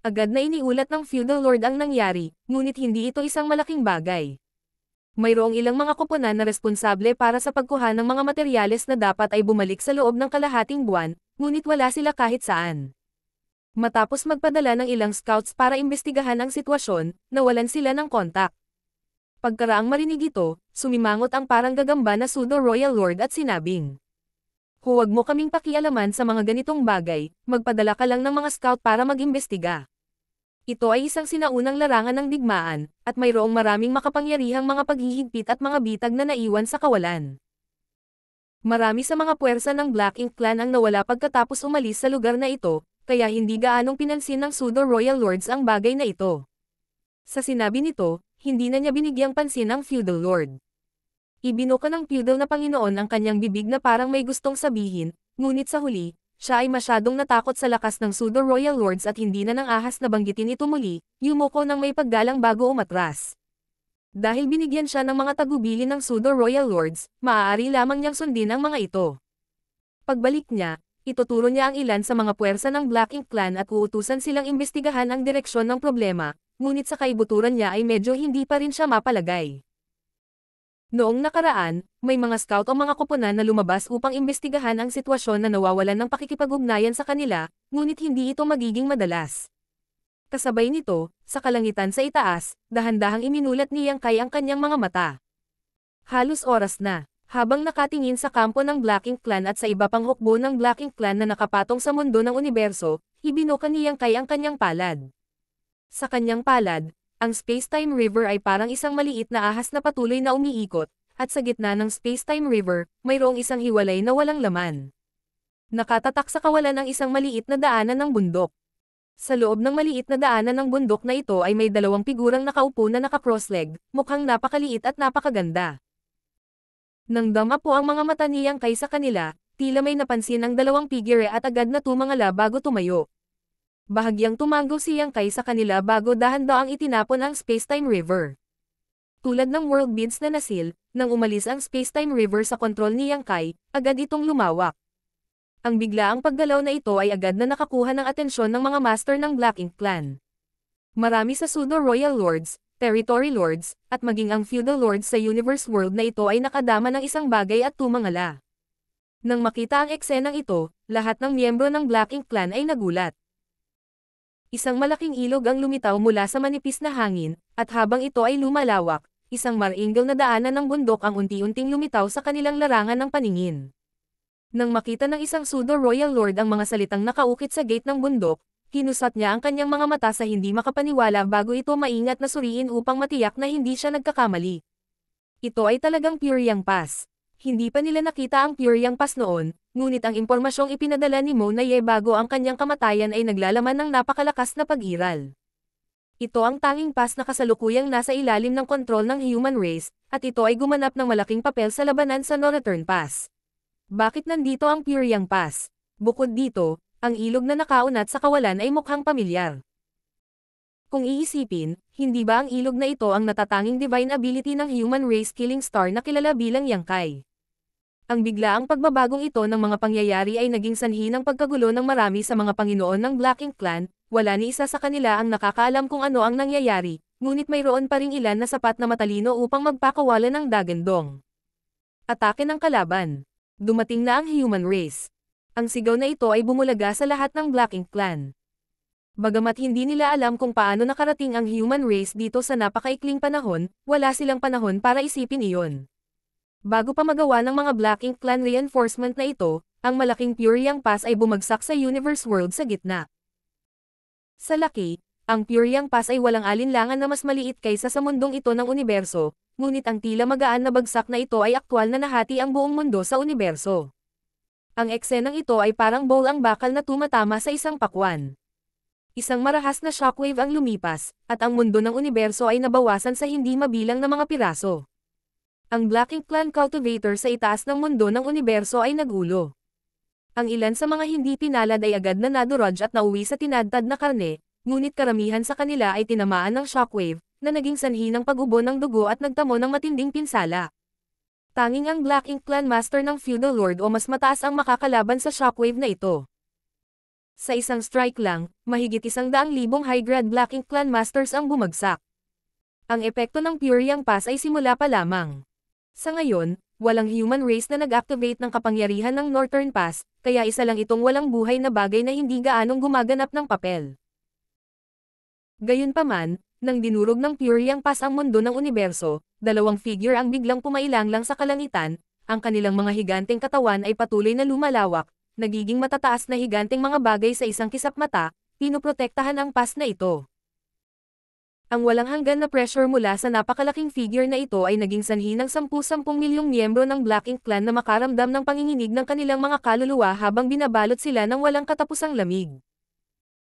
Agad na iniulat ng feudal lord ang nangyari, ngunit hindi ito isang malaking bagay. Mayroong ilang mga koponan na responsable para sa pagkuha ng mga materyales na dapat ay bumalik sa loob ng kalahating buwan, ngunit wala sila kahit saan. Matapos magpadala ng ilang scouts para imbestigahan ang sitwasyon, nawalan sila ng kontak. Pagkaraang marinig ito, sumimangot ang parang gagamba na pseudo-royal lord at sinabing, "Huwag mo kaming pakialaman sa mga ganitong bagay, magpadala ka lang ng mga scout para mag-imbestiga." Ito ay isang sinaunang larangan ng digmaan, at mayroong maraming makapangyarihang mga paghihigpit at mga bitag na naiwan sa kawalan. Marami sa mga puwersa ng Black Ink Clan ang nawala pagkatapos umalis sa lugar na ito, kaya hindi gaanong pinansin ng pseudo-royal lords ang bagay na ito. Sa sinabi nito, hindi na niya binigyang pansin ang feudal lord. Ibinuka ng feudal na Panginoon ang kanyang bibig na parang may gustong sabihin, ngunit sa huli, siya ay masyadong natakot sa lakas ng pseudo-royal lords at hindi na nang ahas na banggitin ito muli, yumuko ng may paggalang bago umatras. Dahil binigyan siya ng mga tagubilin ng pseudo-royal lords, maaari lamang niyang sundin ang mga ito. Pagbalik niya, ituturo niya ang ilan sa mga puwersa ng Black Ink Clan at uutusan silang imbestigahan ang direksyon ng problema, ngunit sa kaibuturan niya ay medyo hindi pa rin siya mapalagay. Noong nakaraan, may mga scout o mga koponan na lumabas upang imbestigahan ang sitwasyon na nawawalan ng pakikipag-ugnayan sa kanila, ngunit hindi ito magiging madalas. Kasabay nito, sa kalangitan sa itaas, dahan-dahang iminulat ni Yang Kai ang kanyang mga mata. Halos oras na, habang nakatingin sa kampo ng Black Ink Clan at sa iba pang hukbo ng Black Ink Clan na nakapatong sa mundo ng universo, ibinuka ni Yang Kai ang kanyang palad. Sa kanyang palad, ang Space-Time River ay parang isang maliit na ahas na patuloy na umiikot, at sa gitna ng Space-Time River, mayroong isang hiwalay na walang laman. Nakatatak sa kawalan ang isang maliit na daanan ng bundok. Sa loob ng maliit na daanan ng bundok na ito ay may 2 figurang nakaupo na naka-cross-leg, mukhang napakaliit at napakaganda. Nang dama po ang mga mata ni Yang Kai sa kanila, tila may napansin ang 2 figure at agad na tumangala bago tumayo. Bahagyang tumango si Yang Kai sa kanila bago dahan-daang itinapon ang Space-Time River. Tulad ng world beads na nasil, nang umalis ang Space-Time River sa kontrol ni Yang Kai, agad itong lumawak. Ang biglaang paggalaw na ito ay agad na nakakuha ng atensyon ng mga master ng Black Ink Clan. Marami sa pseudo-royal lords, territory lords, at maging ang feudal lords sa universe world na ito ay nakadama ng isang bagay at tumangala. Nang makita ang eksenang ito, lahat ng miyembro ng Black Ink Clan ay nagulat. Isang malaking ilog ang lumitaw mula sa manipis na hangin, at habang ito ay lumalawak, isang maringal na daanan ng bundok ang unti-unting lumitaw sa kanilang larangan ng paningin. Nang makita ng isang pseudo-royal lord ang mga salitang nakaukit sa gate ng bundok, kinusat niya ang kanyang mga mata sa hindi makapaniwala bago ito maingat na suriin upang matiyak na hindi siya nagkakamali. Ito ay talagang Pyryang Pass. Hindi pa nila nakita ang Pyryang Pass noon, ngunit ang impormasyong ipinadala ni Mo na Ye bago ang kanyang kamatayan ay naglalaman ng napakalakas na pag-iral. Ito ang tanging pass na kasalukuyang nasa ilalim ng kontrol ng human race, at ito ay gumanap ng malaking papel sa labanan sa No-Return Pass. Bakit nandito ang Pyryang Pass? Bukod dito, ang ilog na nakaunat sa kawalan ay mukhang pamilyar. Kung iisipin, hindi ba ang ilog na ito ang natatanging divine ability ng human race killing star na kilala bilang Yangkai? Ang biglaang pagbabagong ito ng mga pangyayari ay naging sanhi ng pagkagulo ng marami sa mga Panginoon ng Black Ink Clan, wala ni isa sa kanila ang nakakaalam kung ano ang nangyayari, ngunit mayroon pa ring ilan na sapat na matalino upang magpakawala ng Dagandong. Atake ng kalaban. Dumating na ang human race. Ang sigaw na ito ay bumulaga sa lahat ng Black Ink Clan. Bagamat hindi nila alam kung paano nakarating ang human race dito sa napakaikling panahon, wala silang panahon para isipin iyon. Bago pa magawa ng mga Black Ink Clan reinforcement na ito, ang malaking Pyryang Pass ay bumagsak sa universe world sa gitna. Sa laki, ang Pyryang Pass ay walang alinlangan na mas maliit kaysa sa mundong ito ng universo, ngunit ang tila magaan na bagsak na ito ay aktwal na nahati ang buong mundo sa universo. Ang eksenang ito ay parang bowl ang bakal na tumatama sa isang pakwan. Isang marahas na shockwave ang lumipas, at ang mundo ng universo ay nabawasan sa hindi mabilang na mga piraso. Ang Black Ink Clan cultivator sa itaas ng mundo ng universo ay nagulo. Ang ilan sa mga hindi pinalad ay agad na nadurog at nauwi sa tinadtad na karne, ngunit karamihan sa kanila ay tinamaan ng shockwave, na naging sanhi ng pag-ubo ng dugo at nagtamo ng matinding pinsala. Tanging ang Black Ink Clan master ng feudal lord o mas mataas ang makakalaban sa shockwave na ito. Sa isang strike lang, mahigit 100,000 high-grade Black Ink Clan masters ang bumagsak. Ang epekto ng Pyryang Pass ay simula pa lamang. Sa ngayon, walang human race na nag-activate ng kapangyarihan ng Northern Pass, kaya isa lang itong walang buhay na bagay na hindi gaanong gumaganap ng papel. Gayunpaman, nang dinurog ng Pyryang Pass ang mundo ng universo, dalawang figure ang biglang pumailanglang sa kalangitan, ang kanilang mga higanteng katawan ay patuloy na lumalawak, nagiging matataas na higanteng mga bagay sa isang kisap mata, pinoprotektahan ang pass na ito. Ang walang hanggan na pressure mula sa napakalaking figure na ito ay naging sanhi ng 10-10 milyong miyembro ng Black Ink Clan na makaramdam ng panginginig ng kanilang mga kaluluwa habang binabalot sila ng walang katapusang lamig.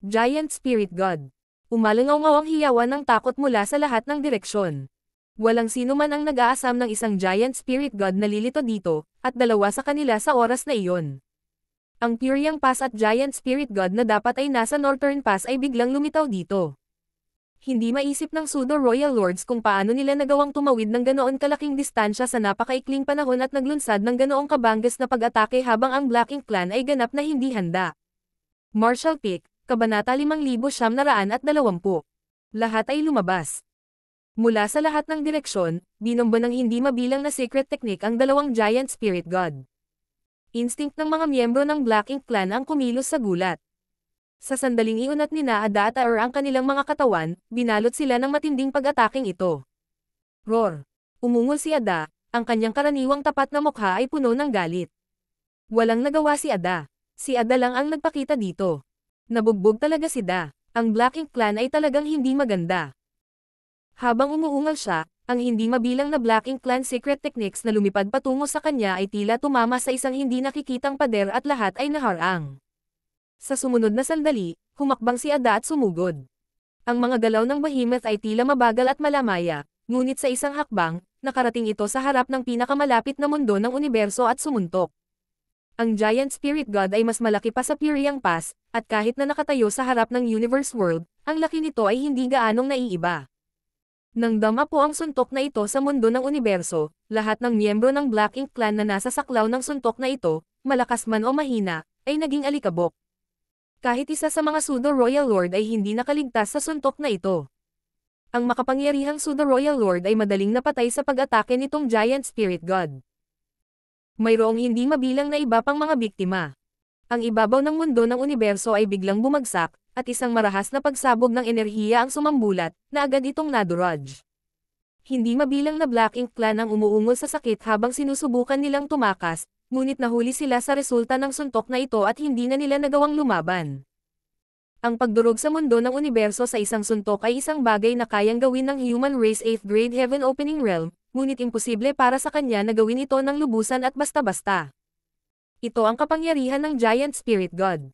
Giant Spirit God. Umalangaw-ngaw ang hiyawan ng takot mula sa lahat ng direksyon. Walang sino man ang nag-aasam ng isang Giant Spirit God na lilito dito, at dalawa sa kanila sa oras na iyon. Ang Pyryang Pass at Giant Spirit God na dapat ay nasa Northern Pass ay biglang lumitaw dito. Hindi maisip ng pseudo-royal lords kung paano nila nagawang tumawid ng ganoon kalaking distansya sa napakaikling panahon at naglunsad ng ganoong kabanggas na pag-atake habang ang Black Ink Clan ay ganap na hindi handa. Martial Peak, Kabanata 5,920. Lahat ay lumabas. Mula sa lahat ng direksyon, binomba ng hindi mabilang na secret technique ang dalawang Giant Spirit God. Instinct ng mga miyembro ng Black Ink Clan ang kumilos sa gulat. Sa sandaling iunat ni Naada at Aer ang kanilang mga katawan, binalot sila ng matinding pag-ataking ito. Roar! Umungol si Ada, ang kanyang karaniwang tapat na mukha ay puno ng galit. Walang nagawa si Ada. Si Ada lang ang nagpakita dito. Nabugbog talaga si Da. Ang Black Ink Clan ay talagang hindi maganda. Habang umuungal siya, ang hindi mabilang na Black Ink Clan secret techniques na lumipad patungo sa kanya ay tila tumama sa isang hindi nakikitang pader at lahat ay naharang. Sa sumunod na sandali, humakbang si Ada at sumugod. Ang mga galaw ng behemoth ay tila mabagal at malamaya, ngunit sa isang hakbang, nakarating ito sa harap ng pinakamalapit na mundo ng universo at sumuntok. Ang Giant Spirit God ay mas malaki pa sa Pyryang Pass, at kahit na nakatayo sa harap ng Universe World, ang laki nito ay hindi gaanong naiiba. Nang dama po ang suntok na ito sa mundo ng universo, lahat ng miyembro ng Black Ink Clan na nasa saklaw ng suntok na ito, malakas man o mahina, ay naging alikabok. Kahit isa sa mga Pseudo-Royal Lord ay hindi nakaligtas sa suntok na ito. Ang makapangyarihang Pseudo-Royal Lord ay madaling napatay sa pag-atake nitong Giant Spirit God. Mayroong hindi mabilang na iba pang mga biktima. Ang ibabaw ng mundo ng universo ay biglang bumagsak, at isang marahas na pagsabog ng enerhiya ang sumambulat, na agad itong naduraj. Hindi mabilang na Black Ink Clan ang umuungol sa sakit habang sinusubukan nilang tumakas, ngunit nahuli sila sa resulta ng suntok na ito at hindi na nila nagawang lumaban. Ang pagdurog sa mundo ng universo sa isang suntok ay isang bagay na kayang gawin ng human race 8th grade heaven opening realm, ngunit imposible para sa kanya na gawin ito ng lubusan at basta-basta. Ito ang kapangyarihan ng Giant Spirit God.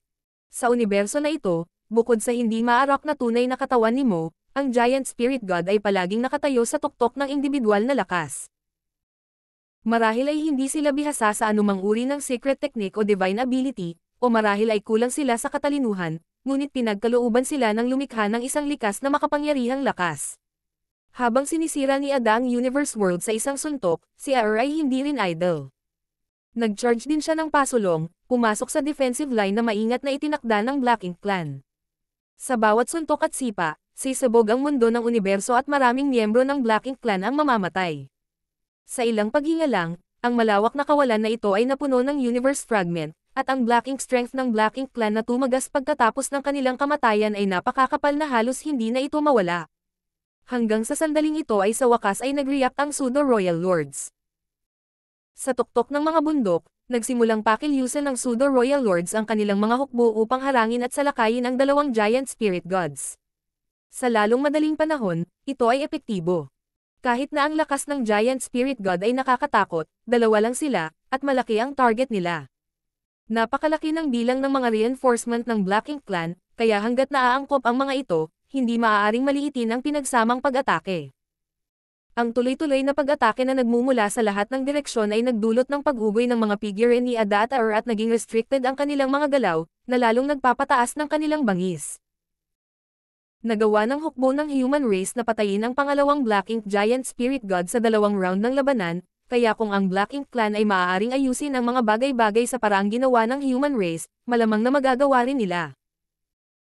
Sa universo na ito, bukod sa hindi maarak na tunay na katawan ni Mo, ang Giant Spirit God ay palaging nakatayo sa tuktok ng individual na lakas. Marahil ay hindi sila bihasa sa anumang uri ng secret technique o divine ability, o marahil ay kulang sila sa katalinuhan, ngunit pinagkalooban sila ng lumikha ng isang likas na makapangyarihang lakas. Habang sinisira ni Ada ang Universe World sa isang suntok, si Aer ay hindi rin idle. Nag-charge din siya ng pasulong, pumasok sa defensive line na maingat na itinakda ng Black Ink Clan. Sa bawat suntok at sipa, sisabog ang mundo ng universo at maraming miyembro ng Black Ink Clan ang mamamatay. Sa ilang paghinga lang, ang malawak na kawalan na ito ay napuno ng universe fragment, at ang Black Ink strength ng Black Ink Clan na tumagas pagkatapos ng kanilang kamatayan ay napakakapal na halos hindi na ito mawala. Hanggang sa sandaling ito ay sa wakas ay nag-react ang Pseudo-Royal Lords. Sa tuktok ng mga bundok, nagsimulang pakilyusan ng Pseudo-Royal Lords ang kanilang mga hukbo upang harangin at salakayin ang dalawang Giant Spirit Gods. Sa lalong madaling panahon, ito ay epektibo. Kahit na ang lakas ng Giant Spirit God ay nakakatakot, dalawa lang sila, at malaki ang target nila. Napakalaki ng bilang ng mga reinforcement ng Black Ink Clan, kaya hanggat naaangkop ang mga ito, hindi maaaring maliitin ang pinagsamang pag-atake. Ang tuloy-tuloy na pag-atake na nagmumula sa lahat ng direksyon ay nagdulot ng pag-ugoy ng mga figure ni Ada at Aer at naging restricted ang kanilang mga galaw, na lalong nagpapataas ng kanilang bangis. Nagawa ng hukbo ng human race na patayin ang pangalawang Black Ink Giant Spirit God sa dalawang round ng labanan, kaya kung ang Black Ink Clan ay maaaring ayusin ang mga bagay-bagay sa paraang ginawa ng human race, malamang na magagawa rin nila.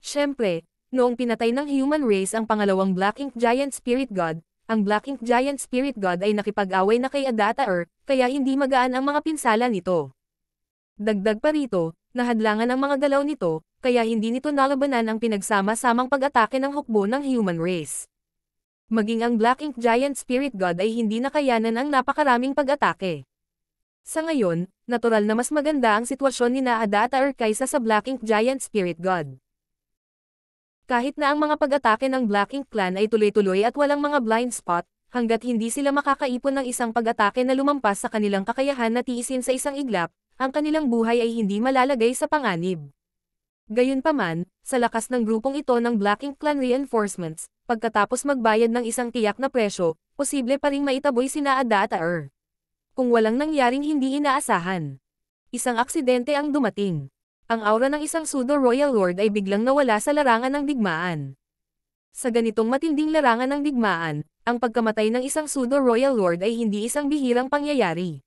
Siyempre, noong pinatay ng human race ang pangalawang Black Ink Giant Spirit God, ang Black Ink Giant Spirit God ay nakipag-away na kay Ada at Aer, kaya hindi magaan ang mga pinsala nito. Dagdag pa rito, nahadlangan ang mga galaw nito, kaya hindi nito nalabanan ang pinagsama-samang pag-atake ng hukbo ng human race. Maging ang Black Ink Giant Spirit God ay hindi nakayanan ang napakaraming pag-atake. Sa ngayon, natural na mas maganda ang sitwasyon ni Ada at Aer kaysa sa Black Ink Giant Spirit God. Kahit na ang mga pag-atake ng Black Ink Clan ay tuloy-tuloy at walang mga blind spot, hanggat hindi sila makakaipon ng isang pag-atake na lumampas sa kanilang kakayahan na tiisin sa isang iglap, ang kanilang buhay ay hindi malalagay sa panganib. Gayunpaman, sa lakas ng grupong ito ng Black Ink Clan reinforcements, pagkatapos magbayad ng isang tiyak na presyo, posible pa ring maitaboy sina Ada at Aer. Kung walang nangyaring hindi inaasahan. Isang aksidente ang dumating. Ang aura ng isang Pseudo-Royal Lord ay biglang nawala sa larangan ng digmaan. Sa ganitong matinding larangan ng digmaan, ang pagkamatay ng isang Pseudo-Royal Lord ay hindi isang bihirang pangyayari.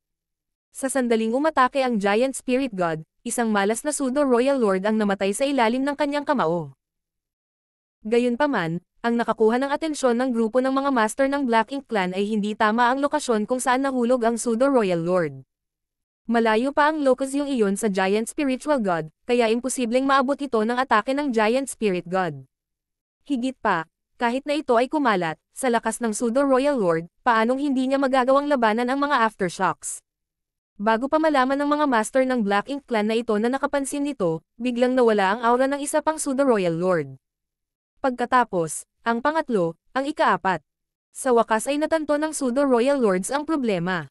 Sa sandaling umatake ang Giant Spirit God, isang malas na Pseudo-Royal Lord ang namatay sa ilalim ng kanyang kamao. Gayunpaman, ang nakakuha ng atensyon ng grupo ng mga master ng Black Ink Clan ay hindi tama ang lokasyon kung saan nahulog ang Pseudo-Royal Lord. Malayo pa ang locus yung iyon sa Giant Spiritual God, kaya imposibleng maabot ito ng atake ng Giant Spirit God. Higit pa, kahit na ito ay kumalat, sa lakas ng Pseudo-Royal Lord, paanong hindi niya magagawang labanan ang mga aftershocks. Bago pa malaman ng mga master ng Black Ink Clan na ito na nakapansin nito, biglang nawala ang aura ng isa pang Pseudo-Royal Lord. Pagkatapos, ang pangatlo, ang ikaapat. Sa wakas ay natanto ng Pseudo-Royal Lords ang problema.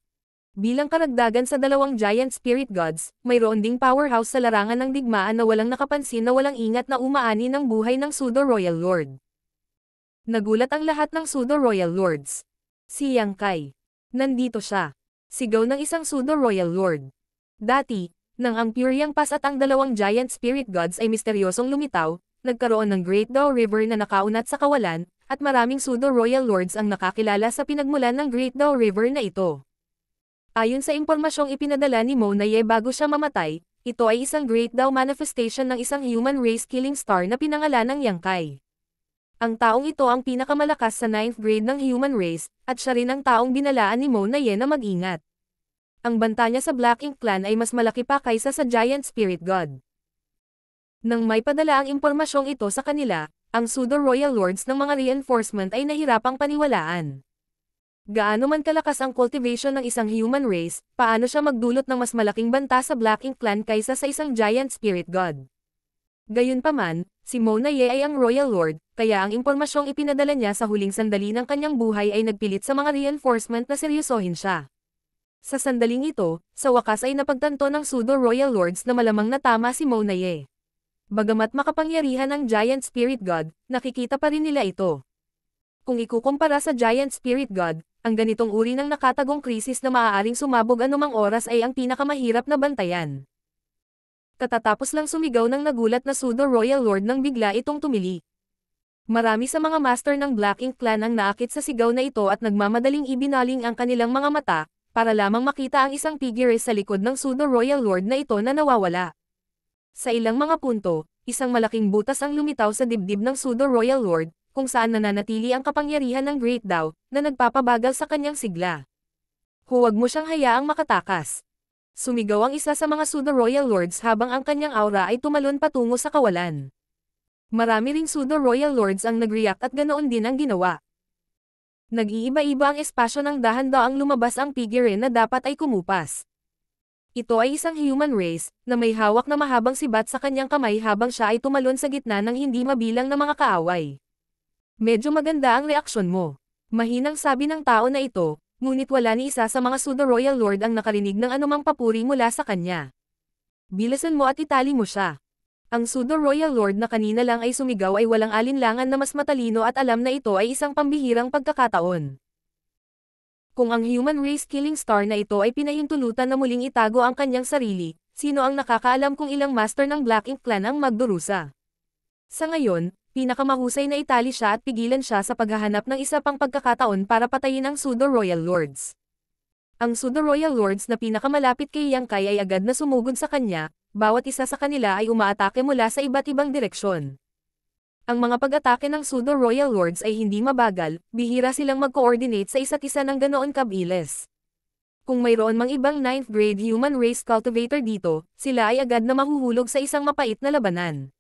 Bilang karagdagan sa dalawang Giant Spirit Gods, mayroon ding powerhouse sa larangan ng digmaan na walang nakapansin na walang ingat na umaani ng buhay ng Pseudo-Royal Lord. Nagulat ang lahat ng Pseudo-Royal Lords. Si Yang Kai. Nandito siya. Sigaw ng isang Pseudo-Royal Lord. Dati, nang ang Pure Yang Pass at ang dalawang Giant Spirit Gods ay misteryosong lumitaw, nagkaroon ng Great Dao River na nakaunat sa kawalan, at maraming Pseudo-Royal Lords ang nakakilala sa pinagmulan ng Great Dao River na ito. Ayon sa impormasyong ipinadala ni Mo Naye bago siya mamatay, ito ay isang Great Dao manifestation ng isang human race killing star na pinangalan ng Yang Kai. Ang taong ito ang pinakamalakas sa 9th grade ng human race, at siya rin ang taong binalaan ni Mo Naye na mag-ingat. Ang banta niya sa Black Ink Clan ay mas malaki pa kaysa sa Giant Spirit God. Nang may padala ang impormasyong ito sa kanila, ang pseudo-royal lords ng mga reinforcement ay nahirapang paniwalaan. Gaano man kalakas ang cultivation ng isang human race, paano siya magdulot ng mas malaking banta sa Black Ink Clan kaysa sa isang Giant Spirit God? Gayunpaman, si Mo Naye ay ang Royal Lord, kaya ang impormasyong ipinadala niya sa huling sandali ng kanyang buhay ay nagpilit sa mga reinforcement na seryosohin siya. Sa sandaling ito, sa wakas ay napagtanto ng pseudo-royal lords na malamang natama si Mo Naye. Bagamat makapangyarihan ang Giant Spirit God, nakikita pa rin nila ito. Kung ikukumpara sa Giant Spirit God, ang ganitong uri ng nakatagong krisis na maaaring sumabog anumang oras ay ang pinakamahirap na bantayan. Katatapos lang sumigaw ng nagulat na pseudo-royal lord nang bigla itong tumili. Marami sa mga master ng Black Ink Clan ang naakit sa sigaw na ito at nagmamadaling ibinaling ang kanilang mga mata, para lamang makita ang isang figure sa likod ng pseudo-royal lord na ito na nawawala. Sa ilang mga punto, isang malaking butas ang lumitaw sa dibdib ng pseudo-royal lord, kung saan nananatili ang kapangyarihan ng Great Dao, na nagpapabagal sa kanyang sigla. Huwag mo siyang hayaang makatakas. Sumigaw ang isa sa mga pseudo-royal lords habang ang kanyang aura ay tumalon patungo sa kawalan. Marami ring pseudo-royal lords ang nag-react at ganoon din ang ginawa. Nag-iiba-iba ang espasyo ng dahan-daang lumabas ang figure na dapat ay kumupas. Ito ay isang human race, na may hawak na mahabang sibat sa kanyang kamay habang siya ay tumalon sa gitna ng hindi mabilang na mga kaaway. Medyo maganda ang reaksyon mo. Mahinang sabi ng tao na ito, ngunit wala ni isa sa mga pseudo-royal lord ang nakarinig ng anumang papuri mula sa kanya. Bilisan mo at itali mo siya. Ang pseudo-royal lord na kanina lang ay sumigaw ay walang alinlangan na mas matalino at alam na ito ay isang pambihirang pagkakataon. Kung ang human race killing star na ito ay pinahintulutan na muling itago ang kanyang sarili, sino ang nakakaalam kung ilang master ng Black Ink Clan ang magdurusa? Sa ngayon, pinakamahusay na itali siya at pigilan siya sa paghahanap ng isa pang pagkakataon para patayin ang pseudo-royal lords. Ang pseudo-royal lords na pinakamalapit kay Yang Kai ay agad na sumugod sa kanya, bawat isa sa kanila ay umaatake mula sa iba't ibang direksyon. Ang mga pag-atake ng pseudo-royal lords ay hindi mabagal, bihira silang mag-coordinate sa isa't isa ng ganoon kabilis. Kung mayroon mang ibang 9th grade human race cultivator dito, sila ay agad na mahuhulog sa isang mapait na labanan.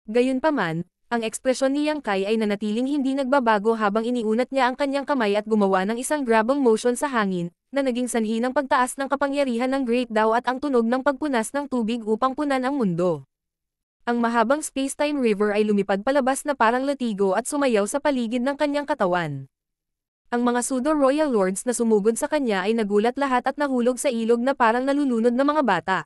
Gayunpaman, ang ekspresyon ni Yang Kai ay nanatiling hindi nagbabago habang iniunat niya ang kanyang kamay at gumawa ng isang grabang motion sa hangin, na naging sanhi ng pagtaas ng kapangyarihan ng Great Dao at ang tunog ng pagpunas ng tubig upang punan ang mundo. Ang mahabang space-time river ay lumipad palabas na parang latigo at sumayaw sa paligid ng kanyang katawan. Ang mga pseudo-royal lords na sumugod sa kanya ay nagulat lahat at nahulog sa ilog na parang nalulunod na mga bata.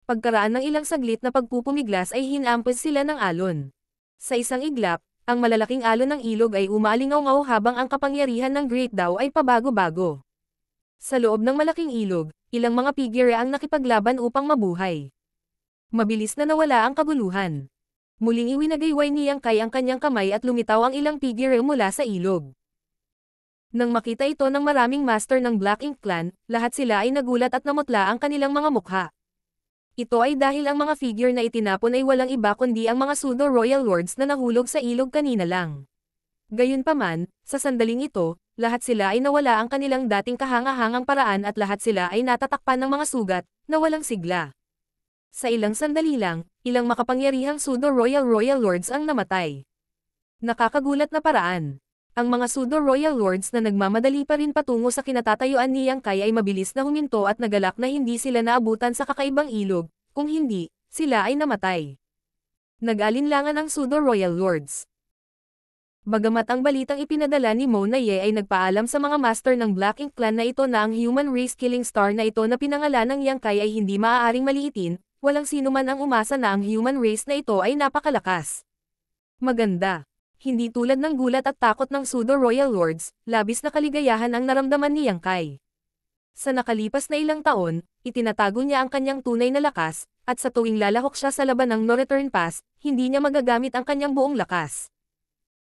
Pagkaraan ng ilang saglit na pagpupumiglas ay hinampos sila ng alon. Sa isang iglap, ang malalaking alon ng ilog ay umalingaw-ngaw habang ang kapangyarihan ng Great Dao ay pabago-bago. Sa loob ng malaking ilog, ilang mga figure ang nakipaglaban upang mabuhay. Mabilis na nawala ang kaguluhan. Muling iwinagayway ni Yang Kai ang kanyang kamay at lumitaw ang ilang figure mula sa ilog. Nang makita ito ng maraming master ng Black Ink Clan, lahat sila ay nagulat at namutla ang kanilang mga mukha. Ito ay dahil ang mga figure na itinapon ay walang iba kundi ang mga pseudo-royal lords na nahulog sa ilog kanina lang. Gayunpaman, sa sandaling ito, lahat sila ay nawala ang kanilang dating kahanga-hangang paraan at lahat sila ay natatakpan ng mga sugat, na walang sigla. Sa ilang sandali lang, ilang makapangyarihang pseudo-royal lords ang namatay. Nakakagulat na paraan. Ang mga pseudo-royal lords na nagmamadali pa rin patungo sa kinatatayuan ni Yang Kai ay mabilis na huminto at nagalak na hindi sila naabutan sa kakaibang ilog, kung hindi, sila ay namatay. Nag-alinlangan ang pseudo-royal lords. Bagamat ang balitang ipinadala ni Mo Naye ay nagpaalam sa mga master ng Black Ink Clan na ito na ang human race killing star na ito na pinangalan ng Yang Kai ay hindi maaaring maliitin, walang sino man ang umasa na ang human race na ito ay napakalakas. Maganda. Hindi tulad ng gulat at takot ng pseudo-royal lords, labis na kaligayahan ang naramdaman ni Yang Kai. Sa nakalipas na ilang taon, itinatago niya ang kanyang tunay na lakas, at sa tuwing lalahok siya sa laban ng No Return Pass, hindi niya magagamit ang kanyang buong lakas.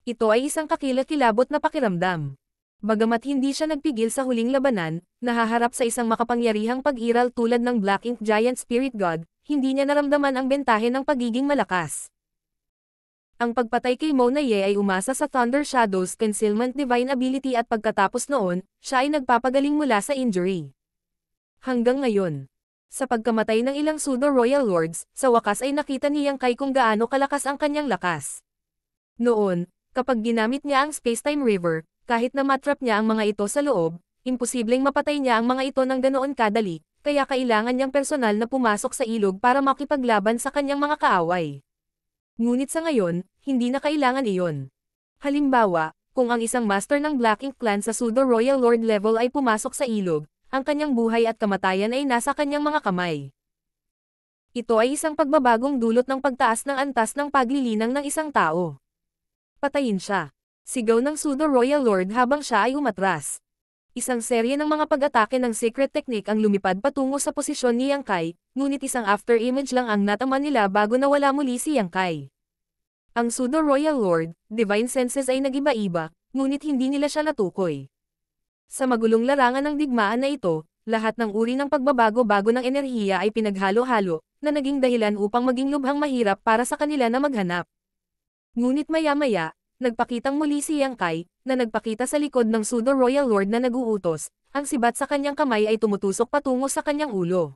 Ito ay isang kakilakilabot na pakiramdam. Bagamat hindi siya nagpigil sa huling labanan, nahaharap sa isang makapangyarihang pag-iral tulad ng Black Ink Giant Spirit God, hindi niya naramdaman ang bentahe ng pagiging malakas. Ang pagpatay kay Mona Ye ay umasa sa Thunder Shadow's Concealment Divine Ability at pagkatapos noon, siya ay nagpapagaling mula sa injury. Hanggang ngayon, sa pagkamatay ng ilang pseudo-royal lords, sa wakas ay nakita ni Yang Kai kung gaano kalakas ang kanyang lakas. Noon, kapag ginamit niya ang Spacetime River, kahit na matrap niya ang mga ito sa loob, imposibleng mapatay niya ang mga ito ng ganoon kadali, kaya kailangan niyang personal na pumasok sa ilog para makipaglaban sa kanyang mga kaaway. Ngunit sa ngayon, hindi na kailangan iyon. Halimbawa, kung ang isang master ng Black Ink Clan sa pseudo-royal lord level ay pumasok sa ilog, ang kanyang buhay at kamatayan ay nasa kanyang mga kamay. Ito ay isang pagbabagong dulot ng pagtaas ng antas ng paglilinang ng isang tao. Patayin siya. Sigaw ng pseudo-royal lord habang siya ay umatras. Isang serye ng mga pag-atake ng secret technique ang lumipad patungo sa posisyon ni Yang Kai, ngunit isang after-image lang ang natama nila bago nawala muli si Yang Kai. Ang pseudo-royal lord, divine senses ay nagiba-iba, ngunit hindi nila siya natukoy. Sa magulong larangan ng digmaan na ito, lahat ng uri ng pagbabago-bago ng enerhiya ay pinaghalo-halo, na naging dahilan upang maging lubhang mahirap para sa kanila na maghanap. Ngunit maya-maya, nagpakitang muli si Yang Kai, na nagpakita sa likod ng pseudo-royal lord na naguutos, ang sibat sa kanyang kamay ay tumutusok patungo sa kanyang ulo.